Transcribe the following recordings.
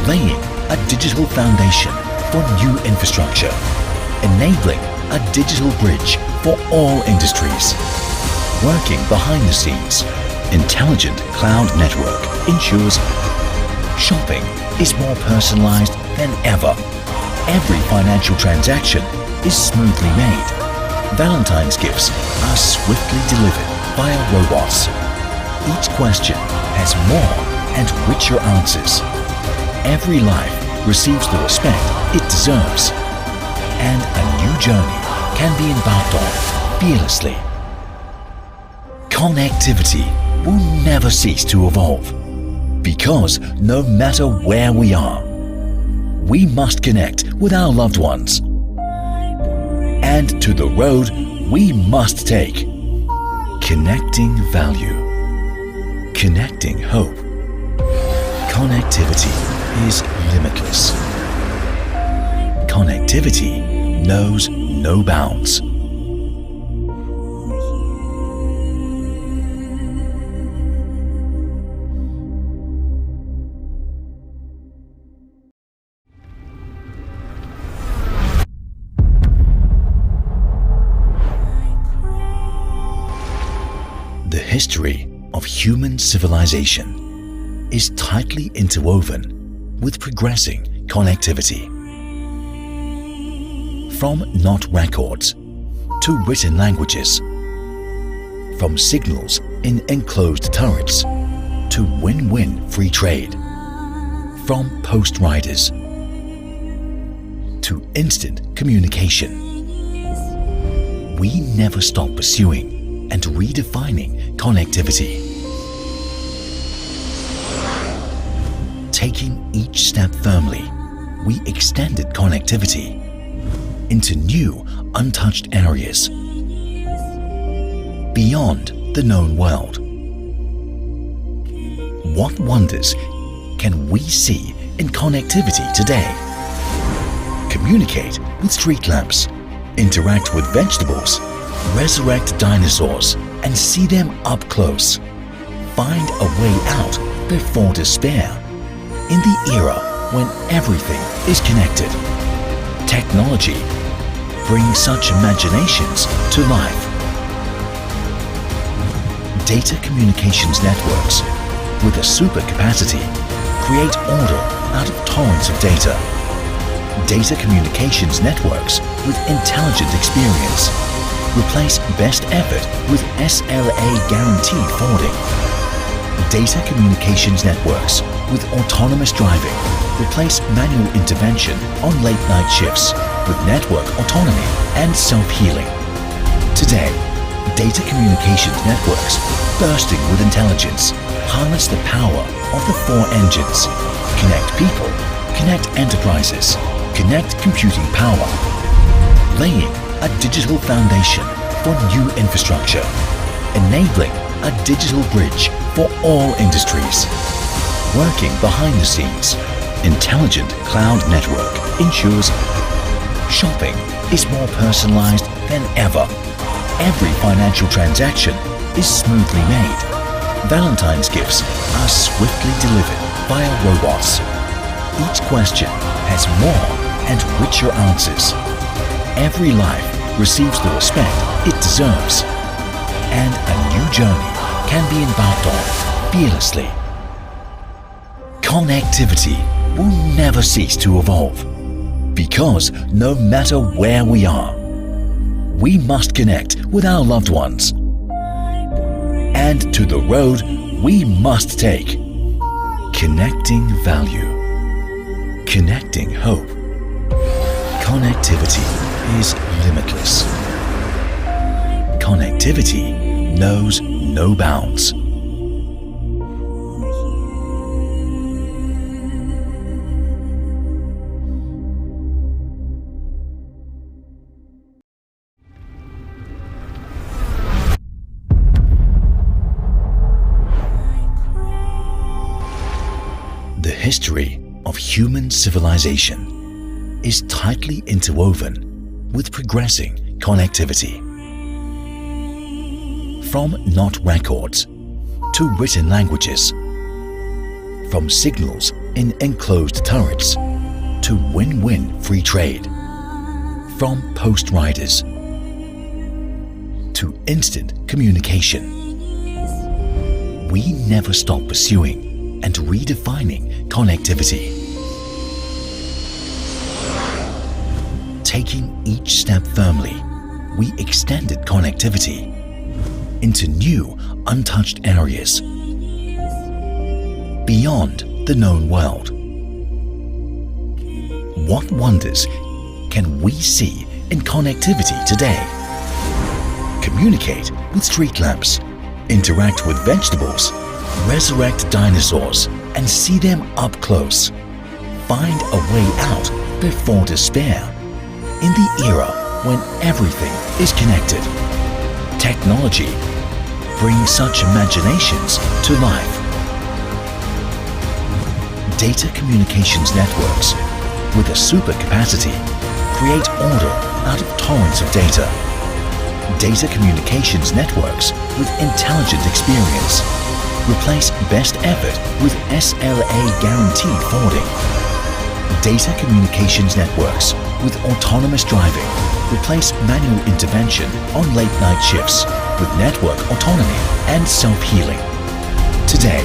laying a digital foundation for new infrastructure, enabling a digital bridge for all industries. Working behind the scenes, intelligent cloud network ensures shopping is more personalized than ever. Every financial transaction is smoothly made. Valentine's gifts are swiftly delivered via robots. Each question has more and richer answers. Every life receives the respect it deserves. And a new journey can be embarked on fearlessly. Connectivity will never cease to evolve, because no matter where we are, we must connect with our loved ones. And to the road we must take. Connecting value. Connecting hope. Connectivity is limitless. Connectivity knows no bounds. The history of human civilization is tightly interwoven with progressing connectivity. From not records to written languages, from signals in enclosed turrets to win-win free trade, from post riders to instant communication, we never stop pursuing and redefining connectivity. Taking each step firmly, we extended connectivity into new, untouched areas beyond the known world. What wonders can we see in connectivity today? Communicate with street lamps, interact with vegetables, resurrect dinosaurs, and see them up close. Find a way out before despair. In the era when everything is connected, technology brings such imaginations to life. Data communications networks with a super capacity create order out of torrents of data. Data communications networks with intelligent experience replace best effort with SLA guaranteed forwarding. Data communications networks with autonomous driving replace manual intervention on late-night shifts with network autonomy and self-healing. Today, data communications networks bursting with intelligence harness the power of the four engines. Connect people, connect enterprises, connect computing power. Laying a digital foundation for new infrastructure, enabling a digital bridge for all industries. Working behind the scenes, intelligent cloud network ensures shopping is more personalized than ever. Every financial transaction is smoothly made. Valentine's gifts are swiftly delivered via robots. Each question has more and richer answers. Every life receives the respect it deserves. And a new journey can be embarked on fearlessly. Connectivity will never cease to evolve, because no matter where we are, we must connect with our loved ones. And to the road we must take. Connecting value. Connecting hope. Connectivity is limitless. Connectivity knows no bounds. The history of human civilization is tightly interwoven with progressing connectivity. From not records to written languages, From signals in enclosed turrets to win-win free trade. From post riders to instant communication. We never stop pursuing and redefining connectivity. Taking each step firmly, we extended connectivity into new, untouched areas beyond the known world. What wonders can we see in connectivity today? Communicate with street lamps, interact with vegetables, resurrect dinosaurs, and see them up close. Find a way out before despair. In the era when everything is connected, technology brings such imaginations to life. Data communications networks with a super capacity create order out of torrents of data. Data communications networks with intelligent experience replace best effort with SLA guaranteed forwarding. Data communications networks with autonomous driving replace manual intervention on late-night shifts with network autonomy and self-healing. Today,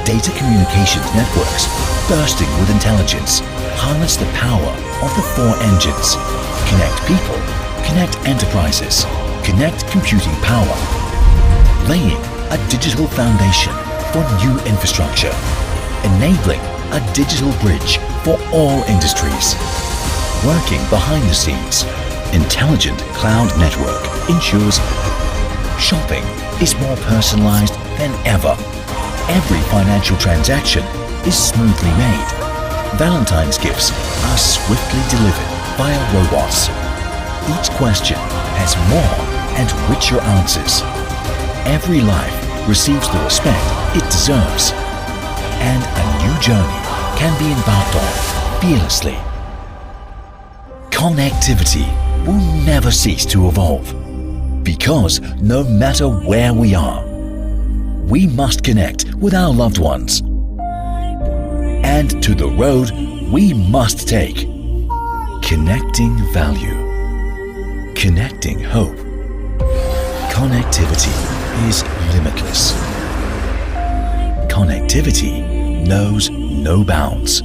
data communications networks bursting with intelligence harness the power of the four engines. Connect people, connect enterprises, connect computing power. Laying a digital foundation for new infrastructure. Enabling a digital bridge for all industries. Working behind the scenes, intelligent cloud network ensures shopping is more personalized than ever. Every financial transaction is smoothly made. Valentine's gifts are swiftly delivered via robots. Each question has more and richer answers. Every life receives the respect it deserves. And a new journey can be embarked on fearlessly. Connectivity will never cease to evolve, because no matter where we are, we must connect with our loved ones. And to the road we must take. Connecting value. Connecting hope. Connectivity is limitless. Connectivity knows no bounds.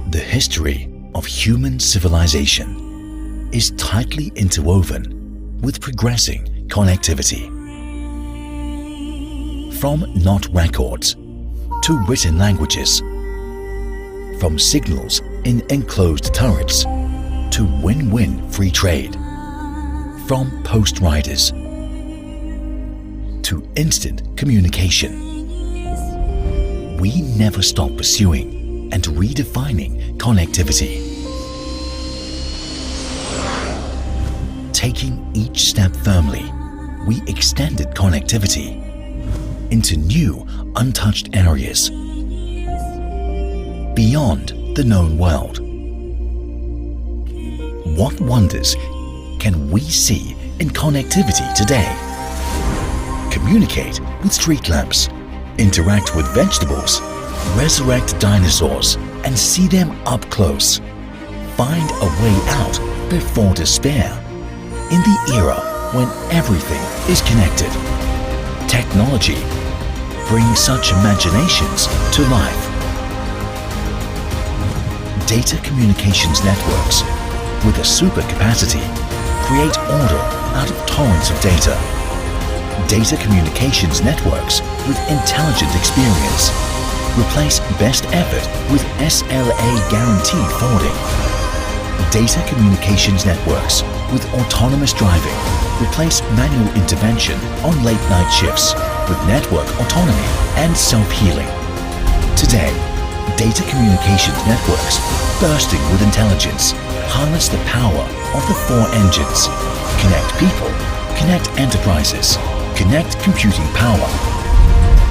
The history of human civilization is tightly interwoven with progressing connectivity. From not records to written languages, from signals in enclosed turrets to win-win free trade, from post riders to instant communication. We never stop pursuing and redefining connectivity. Taking each step firmly, we extended connectivity into new, untouched areas beyond the known world. What wonders can we see in connectivity today? Communicate with street lamps, interact with vegetables, resurrect dinosaurs, and see them up close. Find a way out before despair. In the era when everything is connected, technology brings such imaginations to life. Data communications networks with a super capacity create order out of torrents of data. Data communications networks with intelligent experience replace best effort with SLA guaranteed forwarding. Data communications networks with autonomous driving replace manual intervention on late-night shifts with network autonomy and self-healing. Today, data communications networks bursting with intelligence harness the power of the four engines. Connect people, connect enterprises, connect computing power.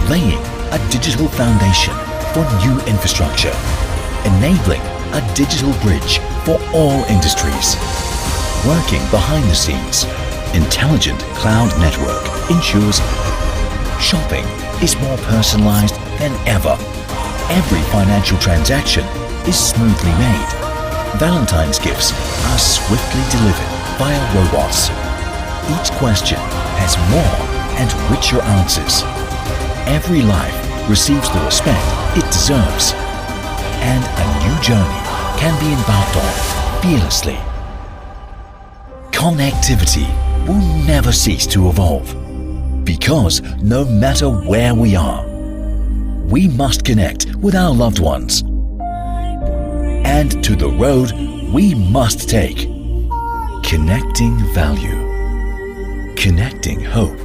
laying a digital foundation for new infrastructure, enabling a digital bridge for all industries. Working behind the scenes, intelligent cloud network ensures shopping is more personalized than ever. Every financial transaction is smoothly made. Valentine's gifts are swiftly delivered via robots. Each question has more and richer answers. Every life receives the respect it deserves. And a new journey can be embarked on fearlessly. Connectivity will never cease to evolve, because no matter where we are, we must connect with our loved ones. And to the road we must take. Connecting value. Connecting hope.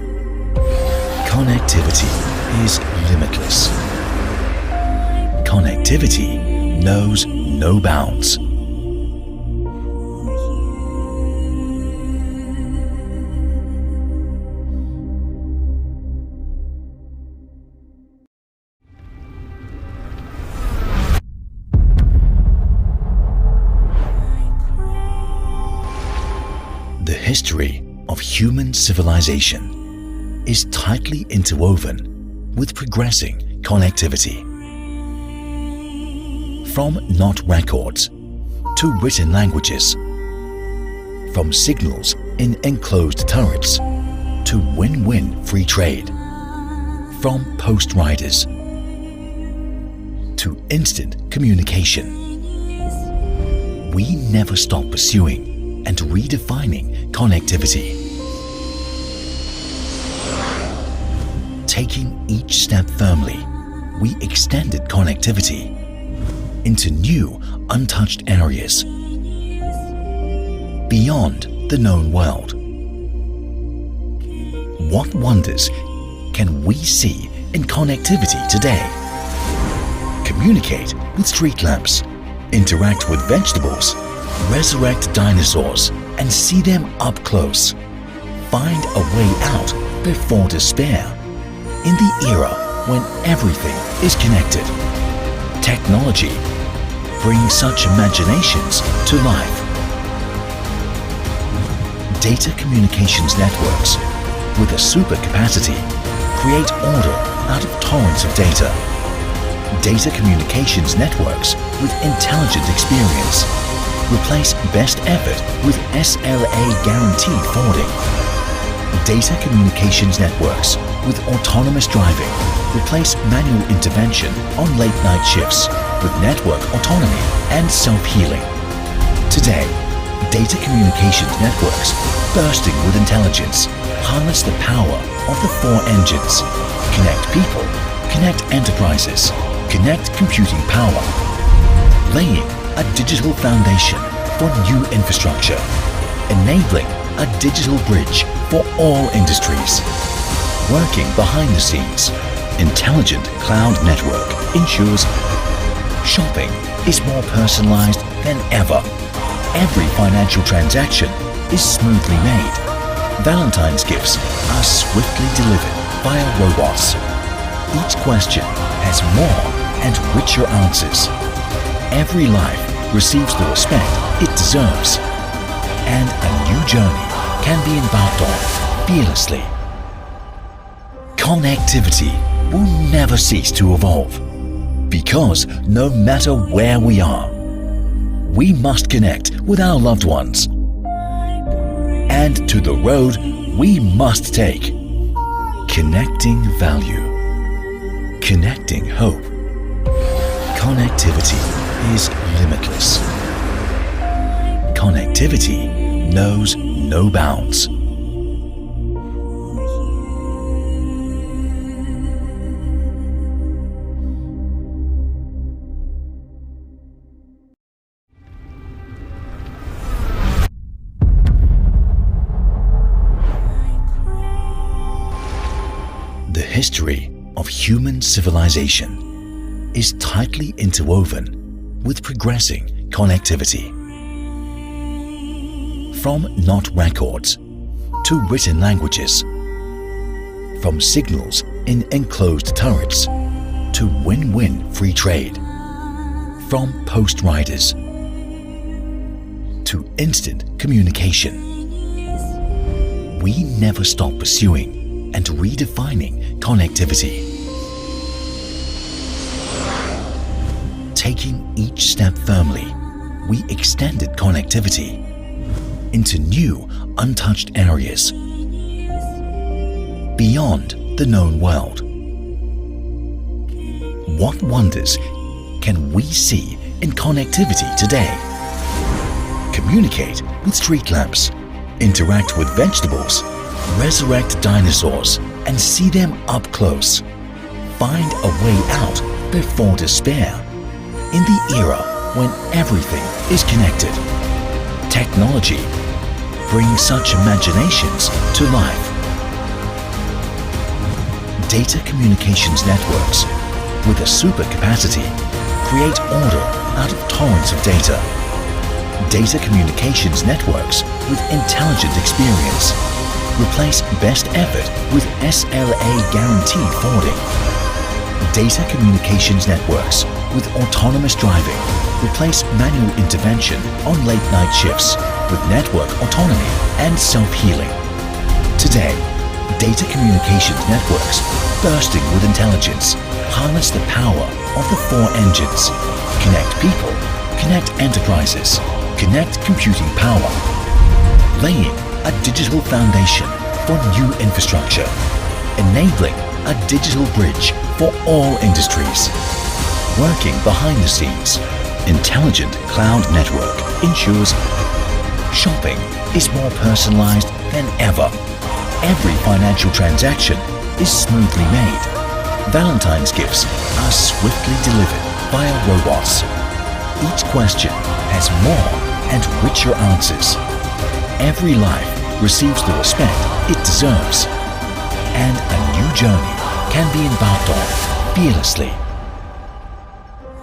Connectivity is limitless. Connectivity knows no bounds. The history of human civilization is tightly interwoven with progressing connectivity. From not records to written languages, from signals in enclosed turrets to win-win free trade, from post riders to instant communication, we never stop pursuing and redefining connectivity. Taking each step firmly, we extended connectivity into new, untouched areas beyond the known world. What wonders can we see in connectivity today? Communicate with street lamps, interact with vegetables, resurrect dinosaurs and see them up close. Find a way out before despair. In the era when everything is connected, technology brings such imaginations to life. Data communications networks with a super capacity create order out of torrents of data. Data communications networks with intelligent experience replace best effort with SLA guaranteed forwarding. Data communications networks with autonomous driving replace manual intervention on late night shifts with network autonomy and self-healing. Today, data communications networks bursting with intelligence harness the power of the four engines. Connect people, connect enterprises, connect computing power. Laying a digital foundation for new infrastructure, enabling a digital bridge for all industries. Working behind the scenes, intelligent cloud network ensures shopping is more personalized than ever. Every financial transaction is smoothly made. Valentine's gifts are swiftly delivered via robots. Each question has more and richer answers. Every life receives the respect it deserves. And a new journey can be embarked on fearlessly. Connectivity will never cease to evolve, because no matter where we are, we must connect with our loved ones. And to the road we must take. Connecting value. Connecting hope. Connectivity is limitless. Connectivity knows no bounds. The history of human civilization is tightly interwoven with progressing connectivity. From not records to written languages, from signals in enclosed turrets to win-win free trade. From post riders to instant communication. We never stop pursuing and redefining connectivity. Taking each step firmly, we extended connectivity into new, untouched areas beyond the known world. What wonders can we see in connectivity today? Communicate with street lamps, interact with vegetables, resurrect dinosaurs, and see them up close. Find a way out before despair. In the era when everything is connected, technology brings such imaginations to life. Data communications networks with a super capacity create order out of torrents of data. Data communications networks with intelligent experience replace best effort with SLA guaranteed forwarding. Data communications networks with autonomous driving replace manual intervention on late night shifts with network autonomy and self-healing. Today, data communications networks bursting with intelligence harness the power of the four engines: connect people, connect enterprises, connect computing power, laying a digital foundation for new infrastructure, enabling a digital bridge for all industries. Working behind the scenes, intelligent cloud network ensures shopping is more personalized than ever. Every financial transaction is smoothly made. Valentine's gifts are swiftly delivered via robots. Each question has more and richer answers. Every life receives the respect it deserves. And a new journey can be embarked on fearlessly.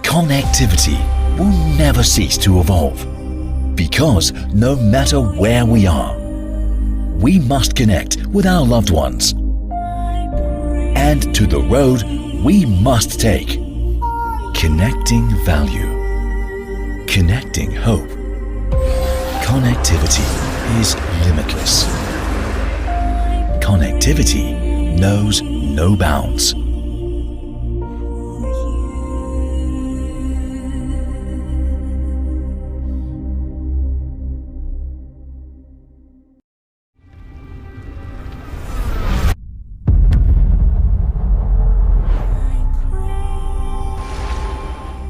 Connectivity will never cease to evolve, because no matter where we are, we must connect with our loved ones. And to the road we must take. Connecting value. Connecting hope. Connectivity is limitless. Connectivity knows no bounds.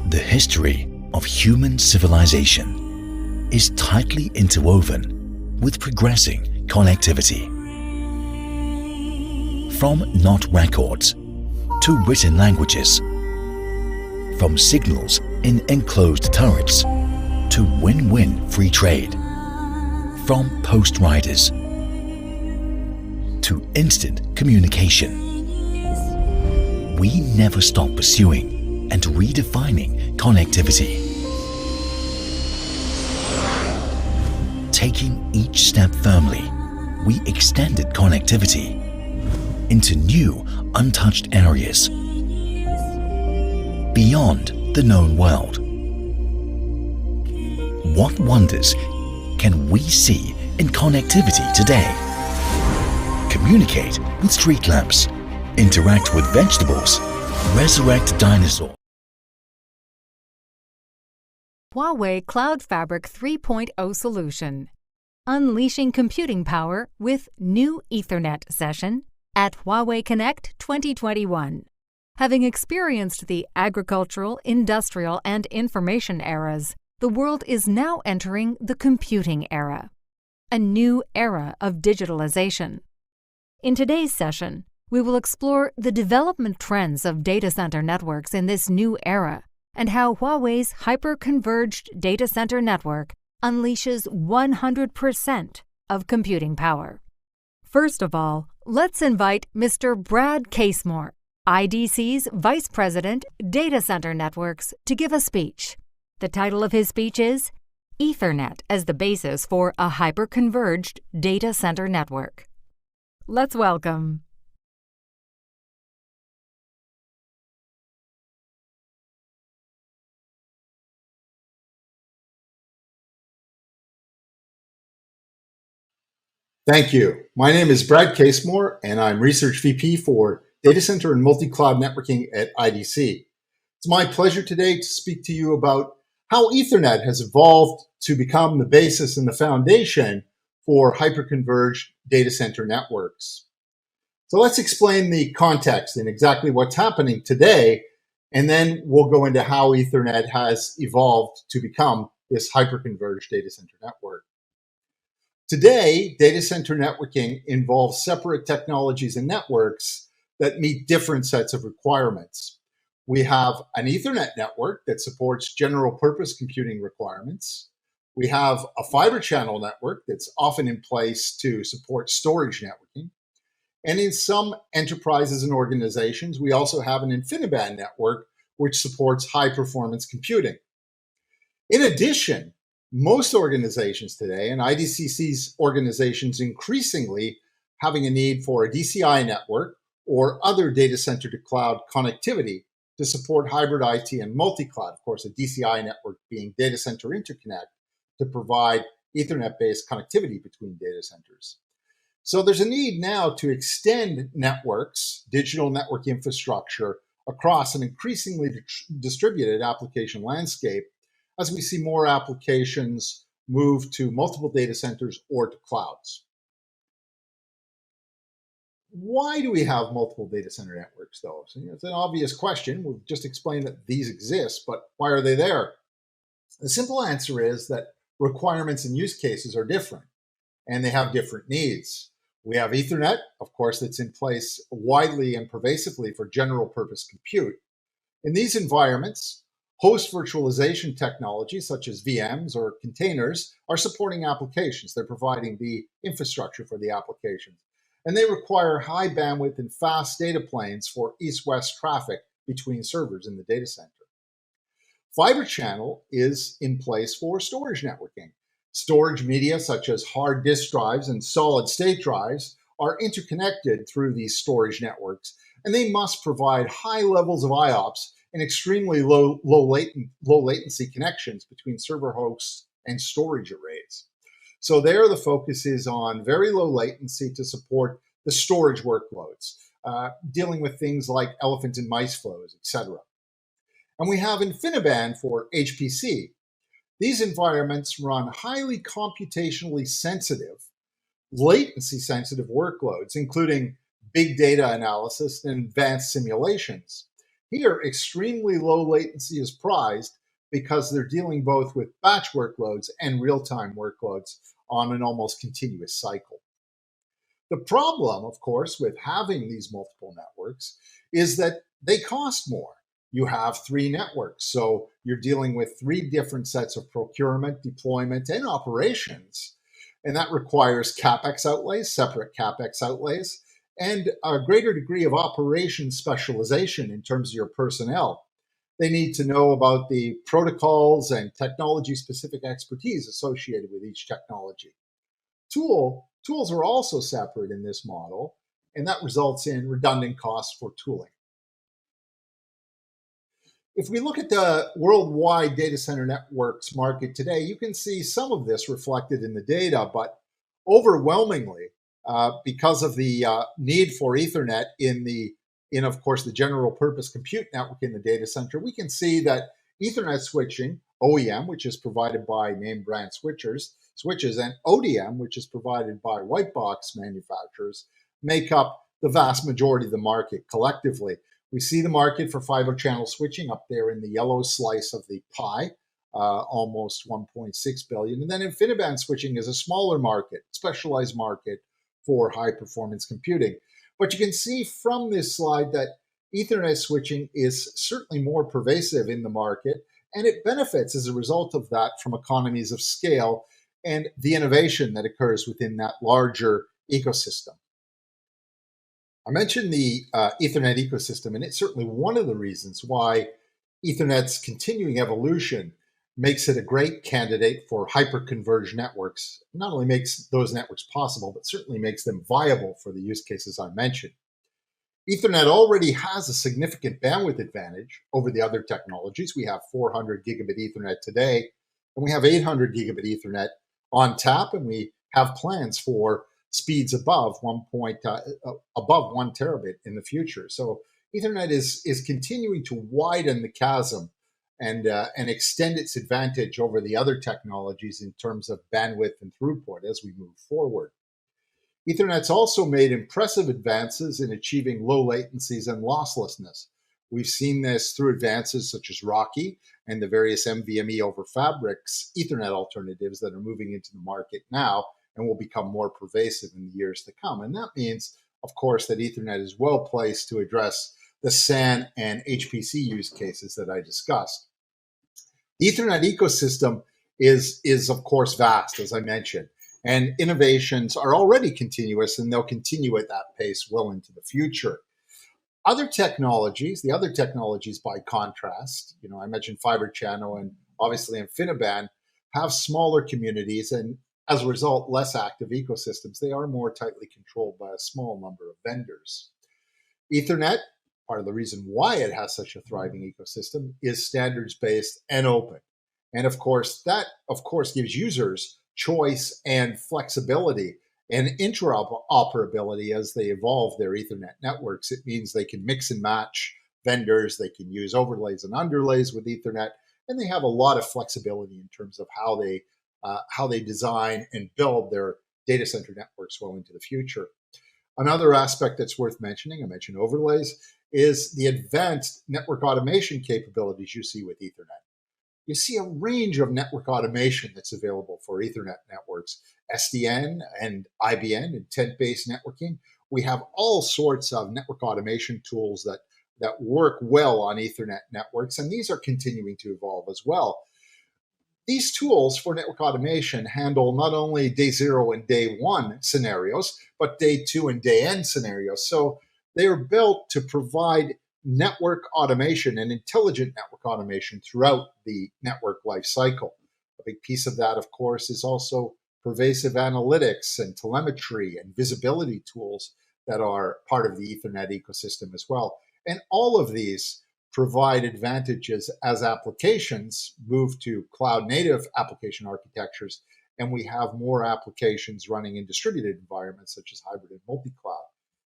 The history of human civilization is tightly interwoven with progressing connectivity. From not records to written languages, from signals in enclosed turrets to win-win free trade, from post riders to instant communication. We never stop pursuing and redefining connectivity. Taking each step firmly, we extended connectivity into new, untouched areas beyond the known world. What wonders can we see in connectivity today? Communicate with street lamps, interact with vegetables, resurrect dinosaurs. Huawei CloudFabric 3.0 Solution. Unleashing computing power with new Ethernet session at Huawei Connect 2021. Having experienced the agricultural, industrial, and information eras, the world is now entering the computing era, a new era of digitalization. In today's session, we will explore the development trends of data center networks in this new era and how Huawei's Hyper-Converged Data Center Network unleashes 100% of computing power. First of all, let's invite Mr. Brad Casemore, IDC's Vice President, Data Center Networks, to give a speech. The title of his speech is Ethernet as the Basis for a Hyper-Converged Data Center Network. Let's welcome Thank you. My name is Brad Casemore, and I'm Research VP for Data Center and Multi-Cloud Networking at IDC. It's my pleasure today to speak to you about how Ethernet has evolved to become the basis and the foundation for hyper-converged data center networks. So let's explain the context and exactly what's happening today, and then we'll go into how Ethernet has evolved to become this hyper-converged data center network. Today, data center networking involves separate technologies and networks that meet different sets of requirements. We have an Ethernet network that supports general purpose computing requirements. We have a fiber channel network that's often in place to support storage networking. And in some enterprises and organizations, we also have an InfiniBand network, which supports high performance computing. In addition, most organizations today, and IDC sees organizations increasingly having a need for a DCI network or other data center to cloud connectivity to support hybrid IT and multi-cloud. Of course, a DCI network being data center interconnect to provide Ethernet-based connectivity between data centers. So there's a need now to extend networks, digital network infrastructure, across an increasingly distributed application landscape as we see more applications move to multiple data centers or to clouds. Why do we have multiple data center networks, though? So, it's an obvious question. We've just explained that these exist, but why are they there? The simple answer is that requirements and use cases are different, and they have different needs. We have Ethernet, of course, that's in place widely and pervasively for general purpose compute. In these environments, host virtualization technologies such as VMs or containers are supporting applications. They're providing the infrastructure for the applications. And they require high bandwidth and fast data planes for east-west traffic between servers in the data center. Fiber channel is in place for storage networking. Storage media such as hard disk drives and solid state drives are interconnected through these storage networks, and they must provide high levels of IOPS and extremely low latency connections between server hosts and storage arrays. So there the focus is on very low latency to support the storage workloads, dealing with things like elephant and mice flows, etc. And we have InfiniBand for HPC. These environments run highly computationally sensitive, latency sensitive workloads, including big data analysis and advanced simulations. Here, extremely low latency is prized because they're dealing both with batch workloads and real-time workloads on an almost continuous cycle. The problem, of course, with having these multiple networks is that they cost more. You have 3 networks, so you're dealing with 3 different sets of procurement, deployment, and operations. And that requires CapEx outlays, separate CapEx outlays, and a greater degree of operation specialization in terms of your personnel. They need to know about the protocols and technology-specific expertise associated with each technology. Tools are also separate in this model, and that results in redundant costs for tooling. If we look at the worldwide data center networks market today, you can see some of this reflected in the data, but overwhelmingly, because of the need for Ethernet in, of course, the general purpose compute network in the data center, we can see that Ethernet switching, OEM, which is provided by name brand switches, and ODM, which is provided by white box manufacturers, make up the vast majority of the market collectively. We see the market for fiber channel switching up there in the yellow slice of the pie, almost 1.6 billion. And then InfiniBand switching is a smaller market, specialized market for high performance computing. But you can see from this slide that Ethernet switching is certainly more pervasive in the market, and it benefits as a result of that from economies of scale and the innovation that occurs within that larger ecosystem. I mentioned the Ethernet ecosystem, and it's certainly one of the reasons why Ethernet's continuing evolution makes it a great candidate for hyper-converged networks. It not only makes those networks possible, but certainly makes them viable for the use cases I mentioned. Ethernet already has a significant bandwidth advantage over the other technologies. We have 400 gigabit Ethernet today, and we have 800 gigabit Ethernet on tap, and we have plans for speeds above above 1 terabit in the future. So Ethernet is continuing to widen the chasm and extend its advantage over the other technologies in terms of bandwidth and throughput as we move forward. Ethernet's also made impressive advances in achieving low latencies and losslessness. We've seen this through advances such as Rocky and the various NVMe over Fabrics Ethernet alternatives that are moving into the market now and will become more pervasive in the years to come. And that means, of course, that Ethernet is well placed to address the SAN and HPC use cases that I discussed. The Ethernet ecosystem is of course vast, as I mentioned, and innovations are already continuous, and they'll continue at that pace well into the future. The other technologies by contrast, I mentioned Fiber Channel and obviously InfiniBand, have smaller communities and as a result, less active ecosystems. They are more tightly controlled by a small number of vendors. Ethernet, part of the reason why it has such a thriving ecosystem, is standards-based and open. And of course, that gives users choice and flexibility and interoperability as they evolve their Ethernet networks. It means they can mix and match vendors, they can use overlays and underlays with Ethernet, and they have a lot of flexibility in terms of how they design and build their data center networks well into the future. Another aspect that's worth mentioning, I mentioned overlays, is the advanced network automation capabilities you see with Ethernet. You see a range of network automation that's available for Ethernet networks, SDN and IBN, intent-based networking. We have all sorts of network automation tools that work well on Ethernet networks, and these are continuing to evolve as well. These tools for network automation handle not only day 0 and day 1 scenarios, but day 2 and day n scenarios. So they are built to provide network automation and intelligent network automation throughout the network life cycle. A big piece of that, of course, is also pervasive analytics and telemetry and visibility tools that are part of the Ethernet ecosystem as well. And all of these provide advantages as applications move to cloud-native application architectures, and we have more applications running in distributed environments such as hybrid and multi-cloud.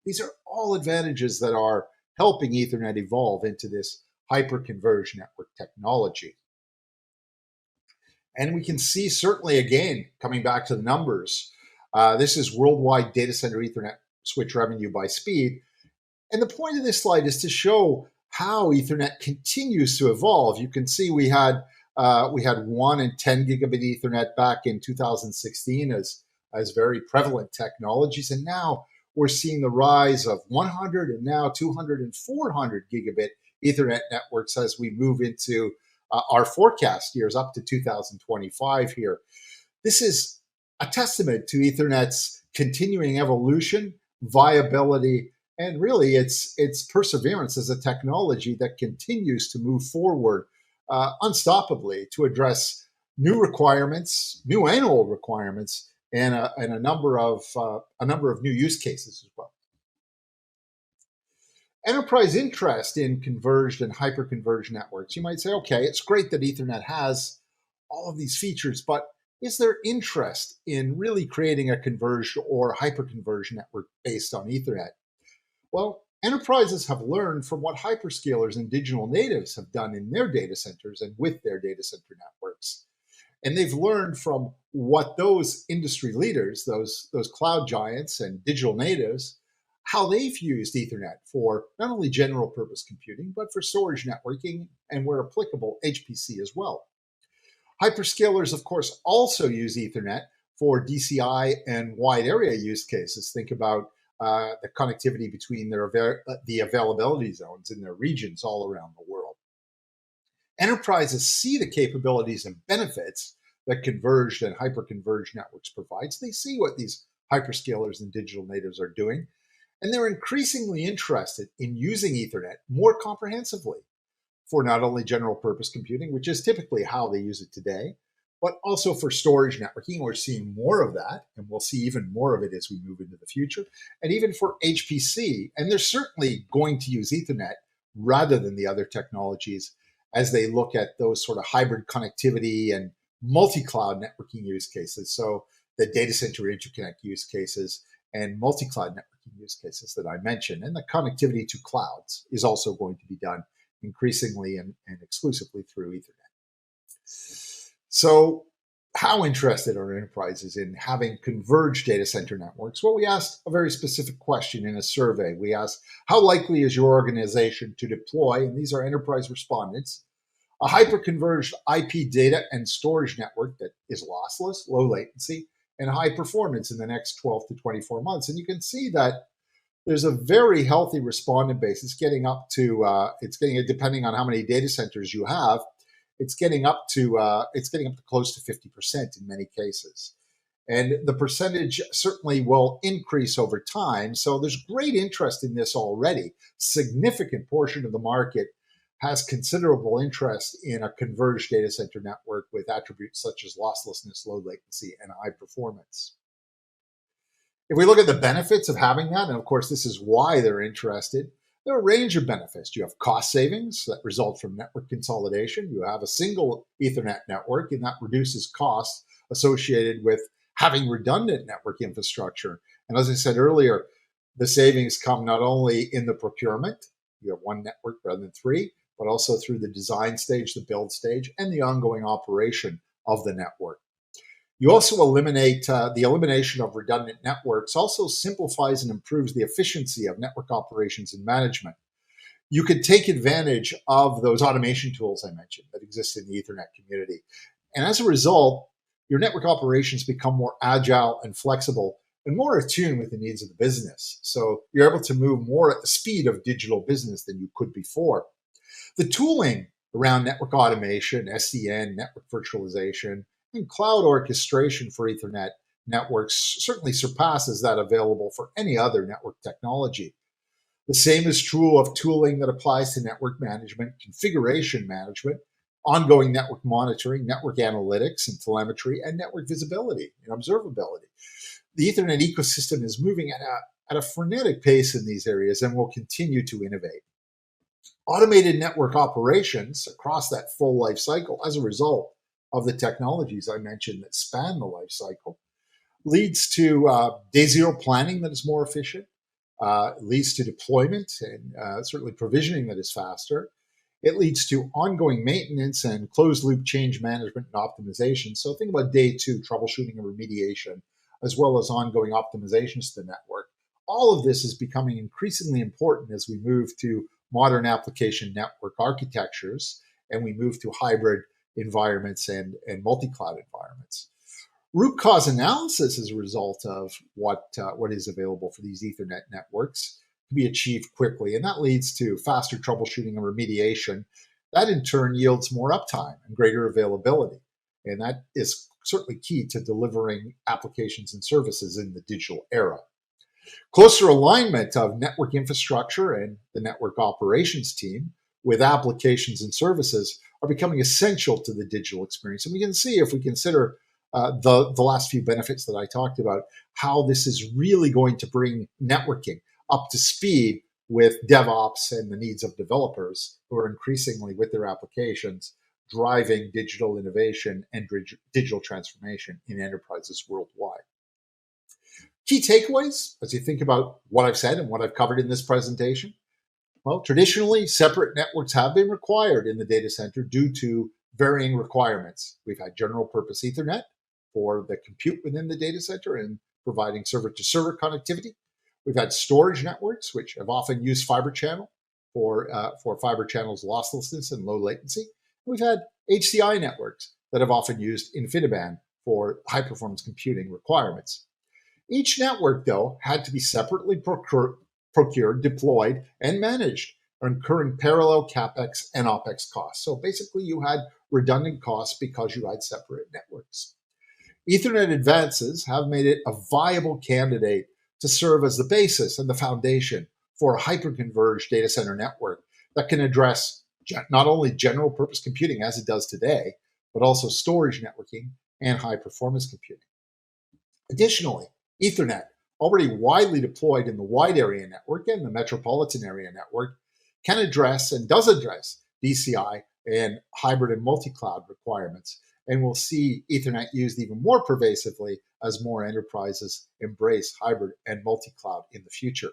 These are all advantages that are helping Ethernet evolve into this hyper-converged network technology. And we can see certainly, again, coming back to the numbers, this is worldwide data center Ethernet switch revenue by speed. And the point of this slide is to show how Ethernet continues to evolve. You can see we had 1 and 10 gigabit Ethernet back in 2016 as very prevalent technologies, and now we're seeing the rise of 100 and now 200 and 400 gigabit Ethernet networks as we move into our forecast years up to 2025 here. This is a testament to Ethernet's continuing evolution, viability, and really its perseverance as a technology that continues to move forward unstoppably to address new requirements, new and old requirements, and a number of new use cases as well. Enterprise interest in converged and hyper-converged networks. You might say, okay, it's great that Ethernet has all of these features, but is there interest in really creating a converged or hyper-converged network based on Ethernet? Well, enterprises have learned from what hyperscalers and digital natives have done in their data centers and with their data center networks. And they've learned from what those industry leaders, those cloud giants and digital natives, how they've used Ethernet for not only general purpose computing, but for storage networking and where applicable, HPC as well. Hyperscalers, of course, also use Ethernet for DCI and wide area use cases. Think about the connectivity between the availability zones in their regions all around the world. Enterprises see the capabilities and benefits that converged and hyper-converged networks provides. They see what these hyperscalers and digital natives are doing, and they're increasingly interested in using Ethernet more comprehensively for not only general purpose computing, which is typically how they use it today, but also for storage networking. We're seeing more of that, and we'll see even more of it as we move into the future, and even for HPC. And they're certainly going to use Ethernet rather than the other technologies as they look at those sort of hybrid connectivity and multi-cloud networking use cases. So the data center interconnect use cases and multi-cloud networking use cases that I mentioned. And the connectivity to clouds is also going to be done increasingly and exclusively through Ethernet. So how interested are enterprises in having converged data center networks? Well, we asked a very specific question in a survey. We asked, how likely is your organization to deploy, and these are enterprise respondents, a hyper-converged IP data and storage network that is lossless, low latency, and high performance in the next 12 to 24 months. And you can see that there's a very healthy respondent base. It's getting up to, depending on how many data centers you have, it's getting up to close to 50% in many cases. And the percentage certainly will increase over time. So there's great interest in this already. Significant portion of the market has considerable interest in a converged data center network with attributes such as losslessness, low latency, and high performance. If we look at the benefits of having that, and of course this is why they're interested, there are a range of benefits. You have cost savings that result from network consolidation. You have a single Ethernet network, and that reduces costs associated with having redundant network infrastructure. And as I said earlier, the savings come not only in the procurement, you have one network rather than three, but also through the design stage, the build stage, and the ongoing operation of the network. You also eliminate the elimination of redundant networks also simplifies and improves the efficiency of network operations and management. You could take advantage of those automation tools I mentioned that exist in the Ethernet community. And as a result, your network operations become more agile and flexible and more attuned with the needs of the business. So you're able to move more at the speed of digital business than you could before. The tooling around network automation, SDN, network virtualization, and cloud orchestration for Ethernet networks certainly surpasses that available for any other network technology. The same is true of tooling that applies to network management, configuration management, ongoing network monitoring, network analytics and telemetry, and network visibility and observability. The Ethernet ecosystem is moving at a frenetic pace in these areas and will continue to innovate. Automated network operations across that full life cycle as a result of the technologies I mentioned that span the life cycle leads to day zero planning that is more efficient, leads to deployment and certainly provisioning that is faster. It leads to ongoing maintenance and closed loop change management and optimization. So think about day two, troubleshooting and remediation, as well as ongoing optimizations to the network. All of this is becoming increasingly important as we move to modern application network architectures and we move to hybrid environments and multi-cloud environments. Root cause analysis as a result of what is available for these Ethernet networks can be achieved quickly, and that leads to faster troubleshooting and remediation. That in turn yields more uptime and greater availability, and that is certainly key to delivering applications and services in the digital era. Closer alignment of network infrastructure and the network operations team with applications and services are becoming essential to the digital experience. And we can see, if we consider the last few benefits that I talked about, how this is really going to bring networking up to speed with DevOps and the needs of developers who are increasingly with their applications driving digital innovation and digital transformation in enterprises worldwide. Key takeaways as you think about what I've said and what I've covered in this presentation. Well, traditionally, separate networks have been required in the data center due to varying requirements. We've had general purpose Ethernet for the compute within the data center and providing server-to-server connectivity. We've had storage networks, which have often used fiber channel for fiber channel's losslessness and low latency. We've had HCI networks that have often used InfiniBand for high-performance computing requirements. Each network, though, had to be separately procured, deployed, and managed, incurring parallel CapEx and OPEX costs. So basically, you had redundant costs because you had separate networks. Ethernet advances have made it a viable candidate to serve as the basis and the foundation for a hyper-converged data center network that can address not only general purpose computing as it does today, but also storage networking and high-performance computing. Additionally, Ethernet, already widely deployed in the wide area network and the metropolitan area network, can address and does address DCI and hybrid and multi-cloud requirements. And we'll see Ethernet used even more pervasively as more enterprises embrace hybrid and multi-cloud in the future.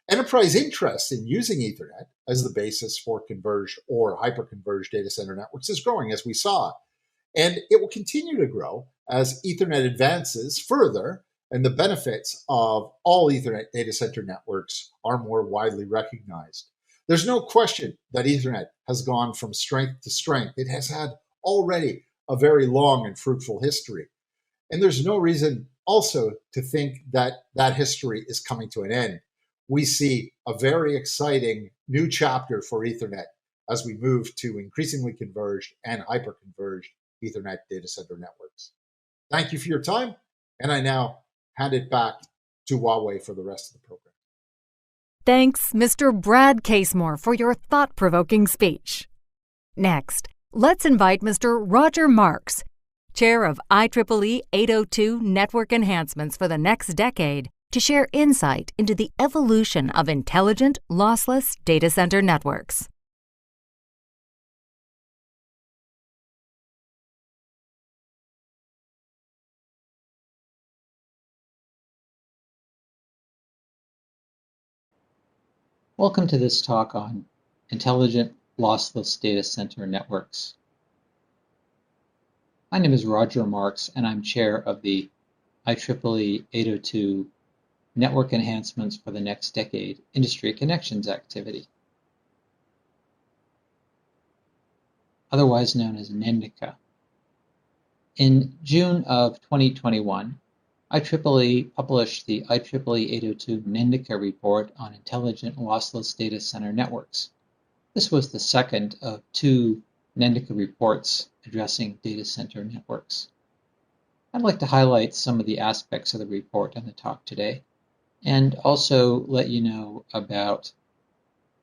Enterprise interest in using Ethernet as the basis for converged or hyper-converged data center networks is growing, as we saw, and it will continue to grow as Ethernet advances further and the benefits of all Ethernet data center networks are more widely recognized. There's no question that Ethernet has gone from strength to strength. It has had already a very long and fruitful history. And there's no reason also to think that that history is coming to an end. We see a very exciting new chapter for Ethernet as we move to increasingly converged and hyper-converged Ethernet data center networks. Thank you for your time, and I now hand it back to Huawei for the rest of the program. Thanks, Mr. Brad Casemore, for your thought-provoking speech. Next, let's invite Mr. Roger Marks, Chair of IEEE 802 Network Enhancements for the Next Decade, to share insight into the evolution of intelligent, lossless data center networks. Welcome to this talk on intelligent, lossless data center networks. My name is Roger Marks, and I'm chair of the IEEE 802 Network Enhancements for the Next Decade Industry Connections activity, otherwise known as NENDICA. In June of 2021, IEEE published the IEEE 802 NENDICA report on intelligent lossless data center networks. This was the second of two NENDICA reports addressing data center networks. I'd like to highlight some of the aspects of the report in the talk today, and also let you know about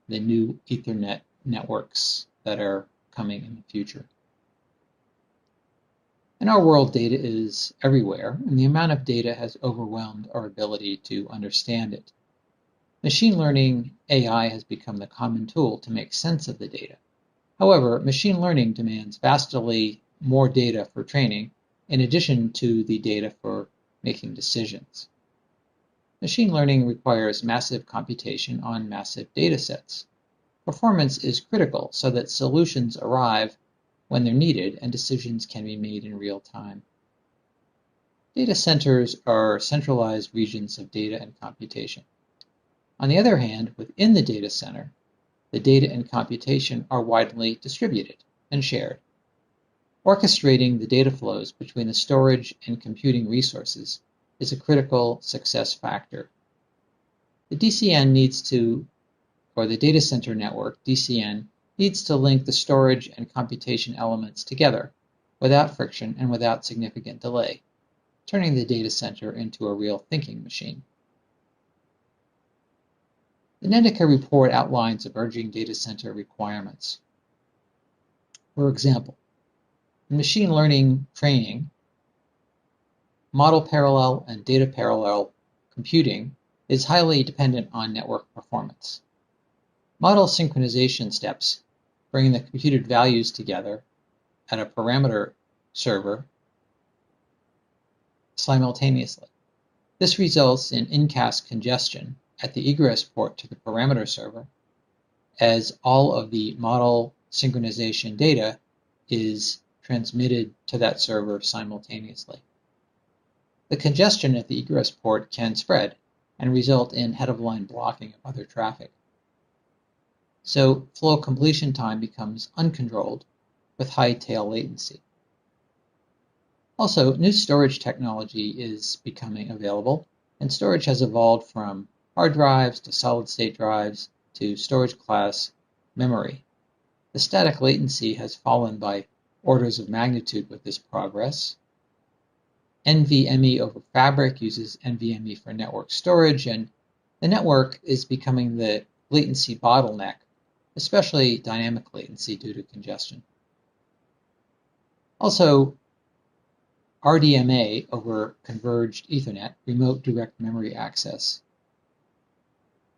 the new Ethernet networks that are coming in the future. In our world, data is everywhere, and the amount of data has overwhelmed our ability to understand it. Machine learning AI has become the common tool to make sense of the data. However, machine learning demands vastly more data for training, in addition to the data for making decisions. Machine learning requires massive computation on massive data sets. Performance is critical so that solutions arrive when they're needed and decisions can be made in real time. Data centers are centralized regions of data and computation. On the other hand, within the data center, the data and computation are widely distributed and shared. Orchestrating the data flows between the storage and computing resources is a critical success factor. The data center network, DCN, needs to link the storage and computation elements together without friction and without significant delay, turning the data center into a real thinking machine. The NENDICA report outlines emerging data center requirements. For example, in machine learning training, model parallel and data parallel computing is highly dependent on network performance. Model synchronization steps bring the computed values together at a parameter server simultaneously. This results in incast congestion at the egress port to the parameter server, as all of the model synchronization data is transmitted to that server simultaneously. The congestion at the egress port can spread and result in head-of-line blocking of other traffic. So flow completion time becomes uncontrolled with high tail latency. Also, new storage technology is becoming available, and storage has evolved from hard drives to solid-state drives to storage class memory. The static latency has fallen by orders of magnitude with this progress. NVMe over Fabric uses NVMe for network storage, and the network is becoming the latency bottleneck, especially dynamic latency due to congestion. Also, RDMA over Converged Ethernet, remote direct memory access,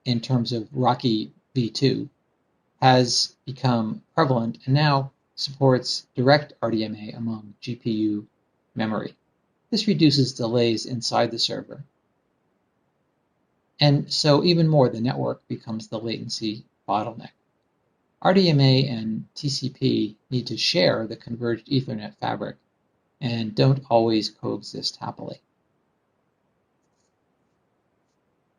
in terms of RoCE v2, has become prevalent and now supports direct RDMA among GPU memory. This reduces delays inside the server. And so even more, the network becomes the latency bottleneck. RDMA and TCP need to share the converged Ethernet fabric and don't always coexist happily.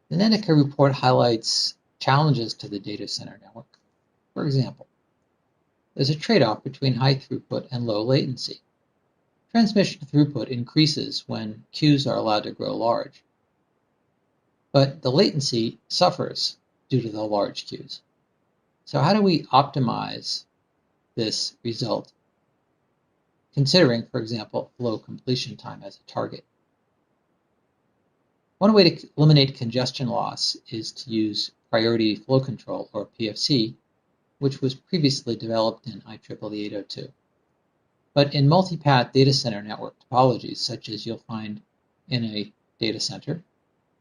The Nenica report highlights challenges to the data center network. For example, there's a trade-off between high throughput and low latency. Transmission throughput increases when queues are allowed to grow large, but the latency suffers due to the large queues. So how do we optimize this result, considering, for example, flow completion time as a target? One way to eliminate congestion loss is to use priority flow control, or PFC, which was previously developed in IEEE 802. But in multi-path data center network topologies, such as you'll find in a data center,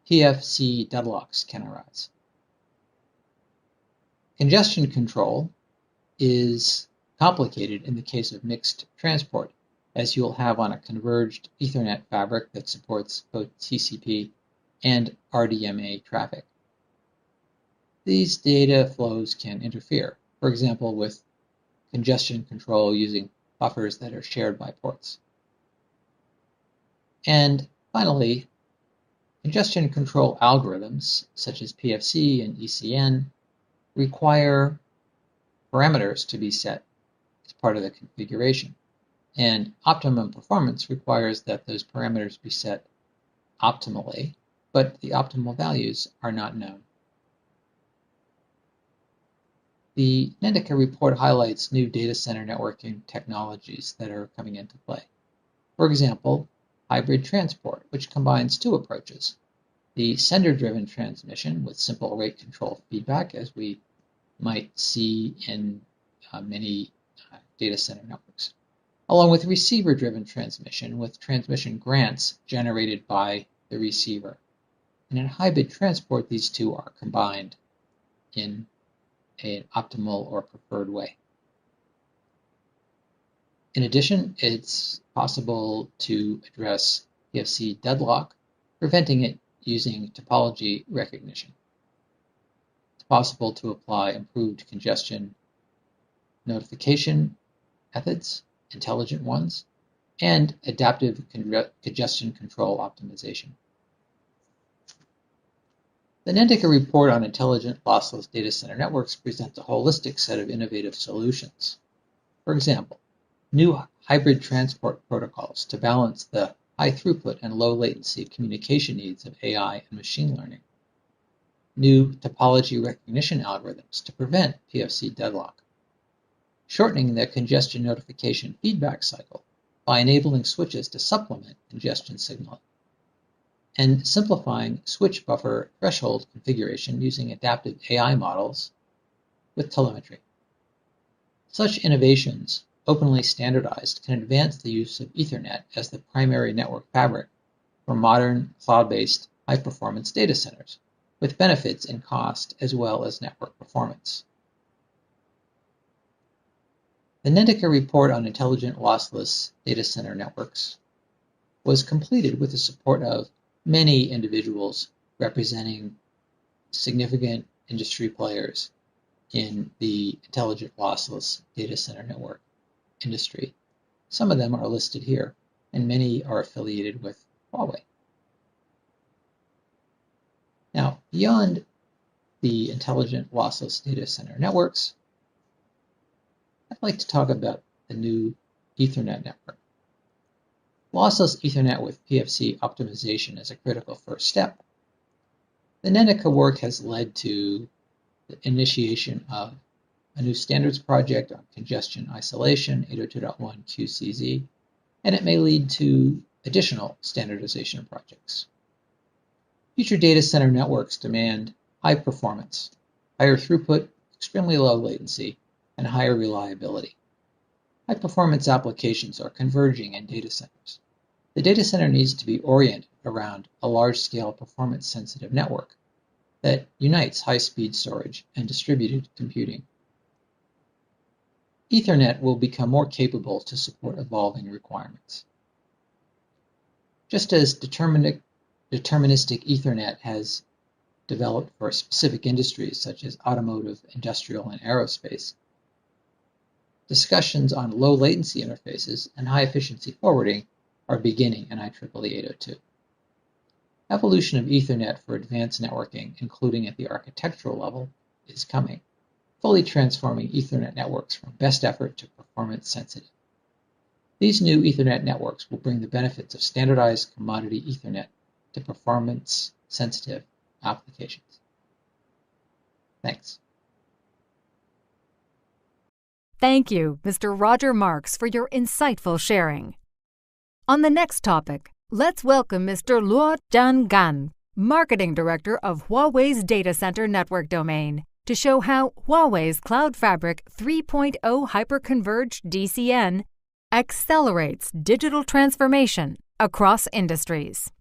PFC deadlocks can arise. Congestion control is complicated in the case of mixed transport, as you'll have on a converged Ethernet fabric that supports both TCP and RDMA traffic. These data flows can interfere, for example, with congestion control using buffers that are shared by ports. And finally, congestion control algorithms, such as PFC and ECN, require parameters to be set as part of the configuration. And optimum performance requires that those parameters be set optimally, but the optimal values are not known. The Nenica report highlights new data center networking technologies that are coming into play. For example, hybrid transport, which combines two approaches: the sender-driven transmission with simple rate control feedback, as we might see in many data center networks, along with receiver-driven transmission with transmission grants generated by the receiver. And in hybrid transport, these two are combined in an optimal or preferred way. In addition, it's possible to address PFC deadlock, preventing it using topology recognition. It's possible to apply improved congestion notification methods, intelligent ones, and adaptive congestion control optimization. The Nenica report on intelligent lossless data center networks presents a holistic set of innovative solutions. For example, new hybrid transport protocols to balance the high throughput and low latency communication needs of AI and machine learning. New topology recognition algorithms to prevent PFC deadlock. Shortening the congestion notification feedback cycle by enabling switches to supplement congestion signaling. And simplifying switch buffer threshold configuration using adaptive AI models with telemetry. Such innovations, openly standardized, can advance the use of Ethernet as the primary network fabric for modern cloud-based high-performance data centers, with benefits in cost as well as network performance. The Netica report on intelligent lossless data center networks was completed with the support of many individuals representing significant industry players in the intelligent lossless data center network industry. Some of them are listed here, and many are affiliated with Huawei. Now, beyond the intelligent lossless data center networks, I'd like to talk about the new Ethernet network. Lossless Ethernet with PFC optimization is a critical first step. The Nenica work has led to the initiation of a new standards project on congestion isolation, 802.1 QCZ, and it may lead to additional standardization projects. Future data center networks demand high performance, higher throughput, extremely low latency, and higher reliability. High-performance applications are converging in data centers. The data center needs to be oriented around a large-scale performance-sensitive network that unites high-speed storage and distributed computing. Ethernet will become more capable to support evolving requirements. Just as deterministic Ethernet has developed for specific industries such as automotive, industrial, and aerospace, discussions on low latency interfaces and high efficiency forwarding are beginning in IEEE 802. Evolution of Ethernet for advanced networking, including at the architectural level, is coming, fully transforming Ethernet networks from best effort to performance sensitive. These new Ethernet networks will bring the benefits of standardized commodity Ethernet to performance sensitive applications. Thanks. Thank you, Mr. Roger Marks, for your insightful sharing. On the next topic, let's welcome Mr. Luo Gan, Marketing Director of Huawei's Data Center Network Domain, to show how Huawei's CloudFabric 3.0 Hyper-Converged DCN accelerates digital transformation across industries.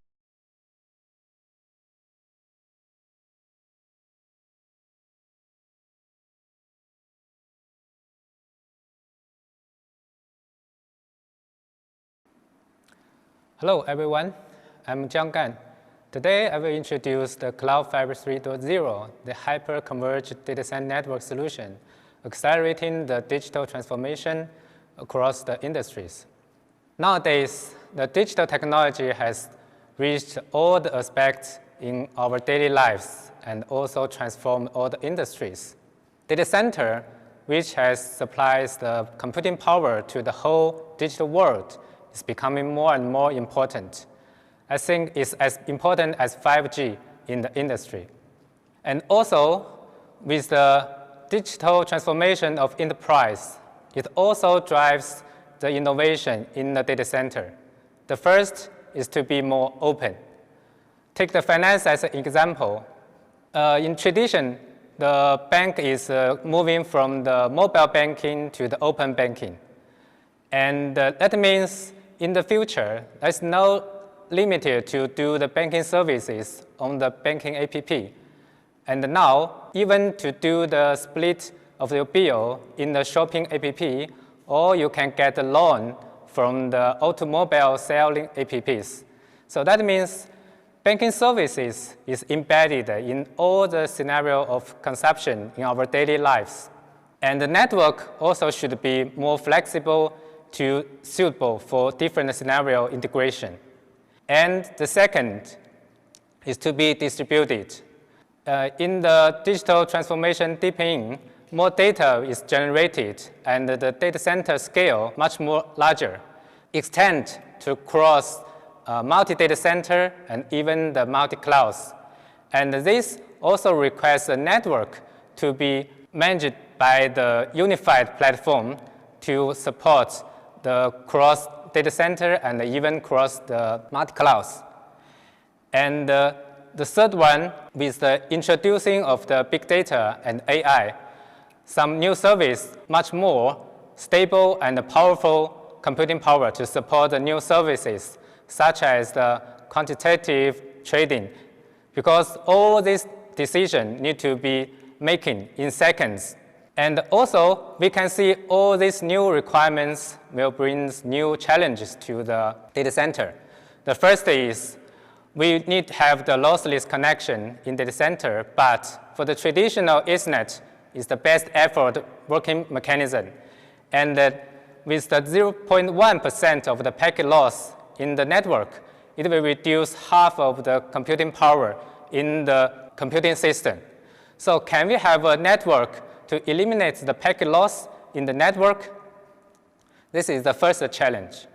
Hello everyone, I'm Jiang Gan. Today I will introduce the CloudFabric 3.0, the Hyper-Converged DCN Network Solution, accelerating the digital transformation across the industries. Nowadays, the digital technology has reached all the aspects in our daily lives and also transformed all the industries. Data center, which supplies the computing power to the whole digital world, is becoming more and more important. I think it's as important as 5G in the industry. And also, with the digital transformation of enterprise, it also drives the innovation in the data center. The first is to be more open. Take the finance as an example. In tradition, the bank is moving from the mobile banking to the open banking. And that means in the future, there's no limit to do the banking services on the banking app. And now, even to do the split of your bill in the shopping app, or you can get a loan from the automobile selling apps. So that means banking services is embedded in all the scenario of consumption in our daily lives. And the network also should be more flexible to suitable for different scenario integration. And the second is to be distributed. In the digital transformation deepening, more data is generated and the data center scale much more larger, extend to cross multi-data center and even the multi-clouds. And this also requires a network to be managed by the unified platform to support the cross data center and even cross the multi-clouds. And the third one, with the introducing of the big data and AI, some new service, much more stable and powerful computing power to support the new services, such as the quantitative trading, because all these decisions need to be making in seconds. And also, we can see all these new requirements will bring new challenges to the data center. The first is we need to have the lossless connection in data center, but for the traditional Ethernet, is the best effort working mechanism. And with the 0.1% of the packet loss in the network, it will reduce half of the computing power in the computing system. So can we have a network to eliminate the packet loss in the network? This is the first challenge.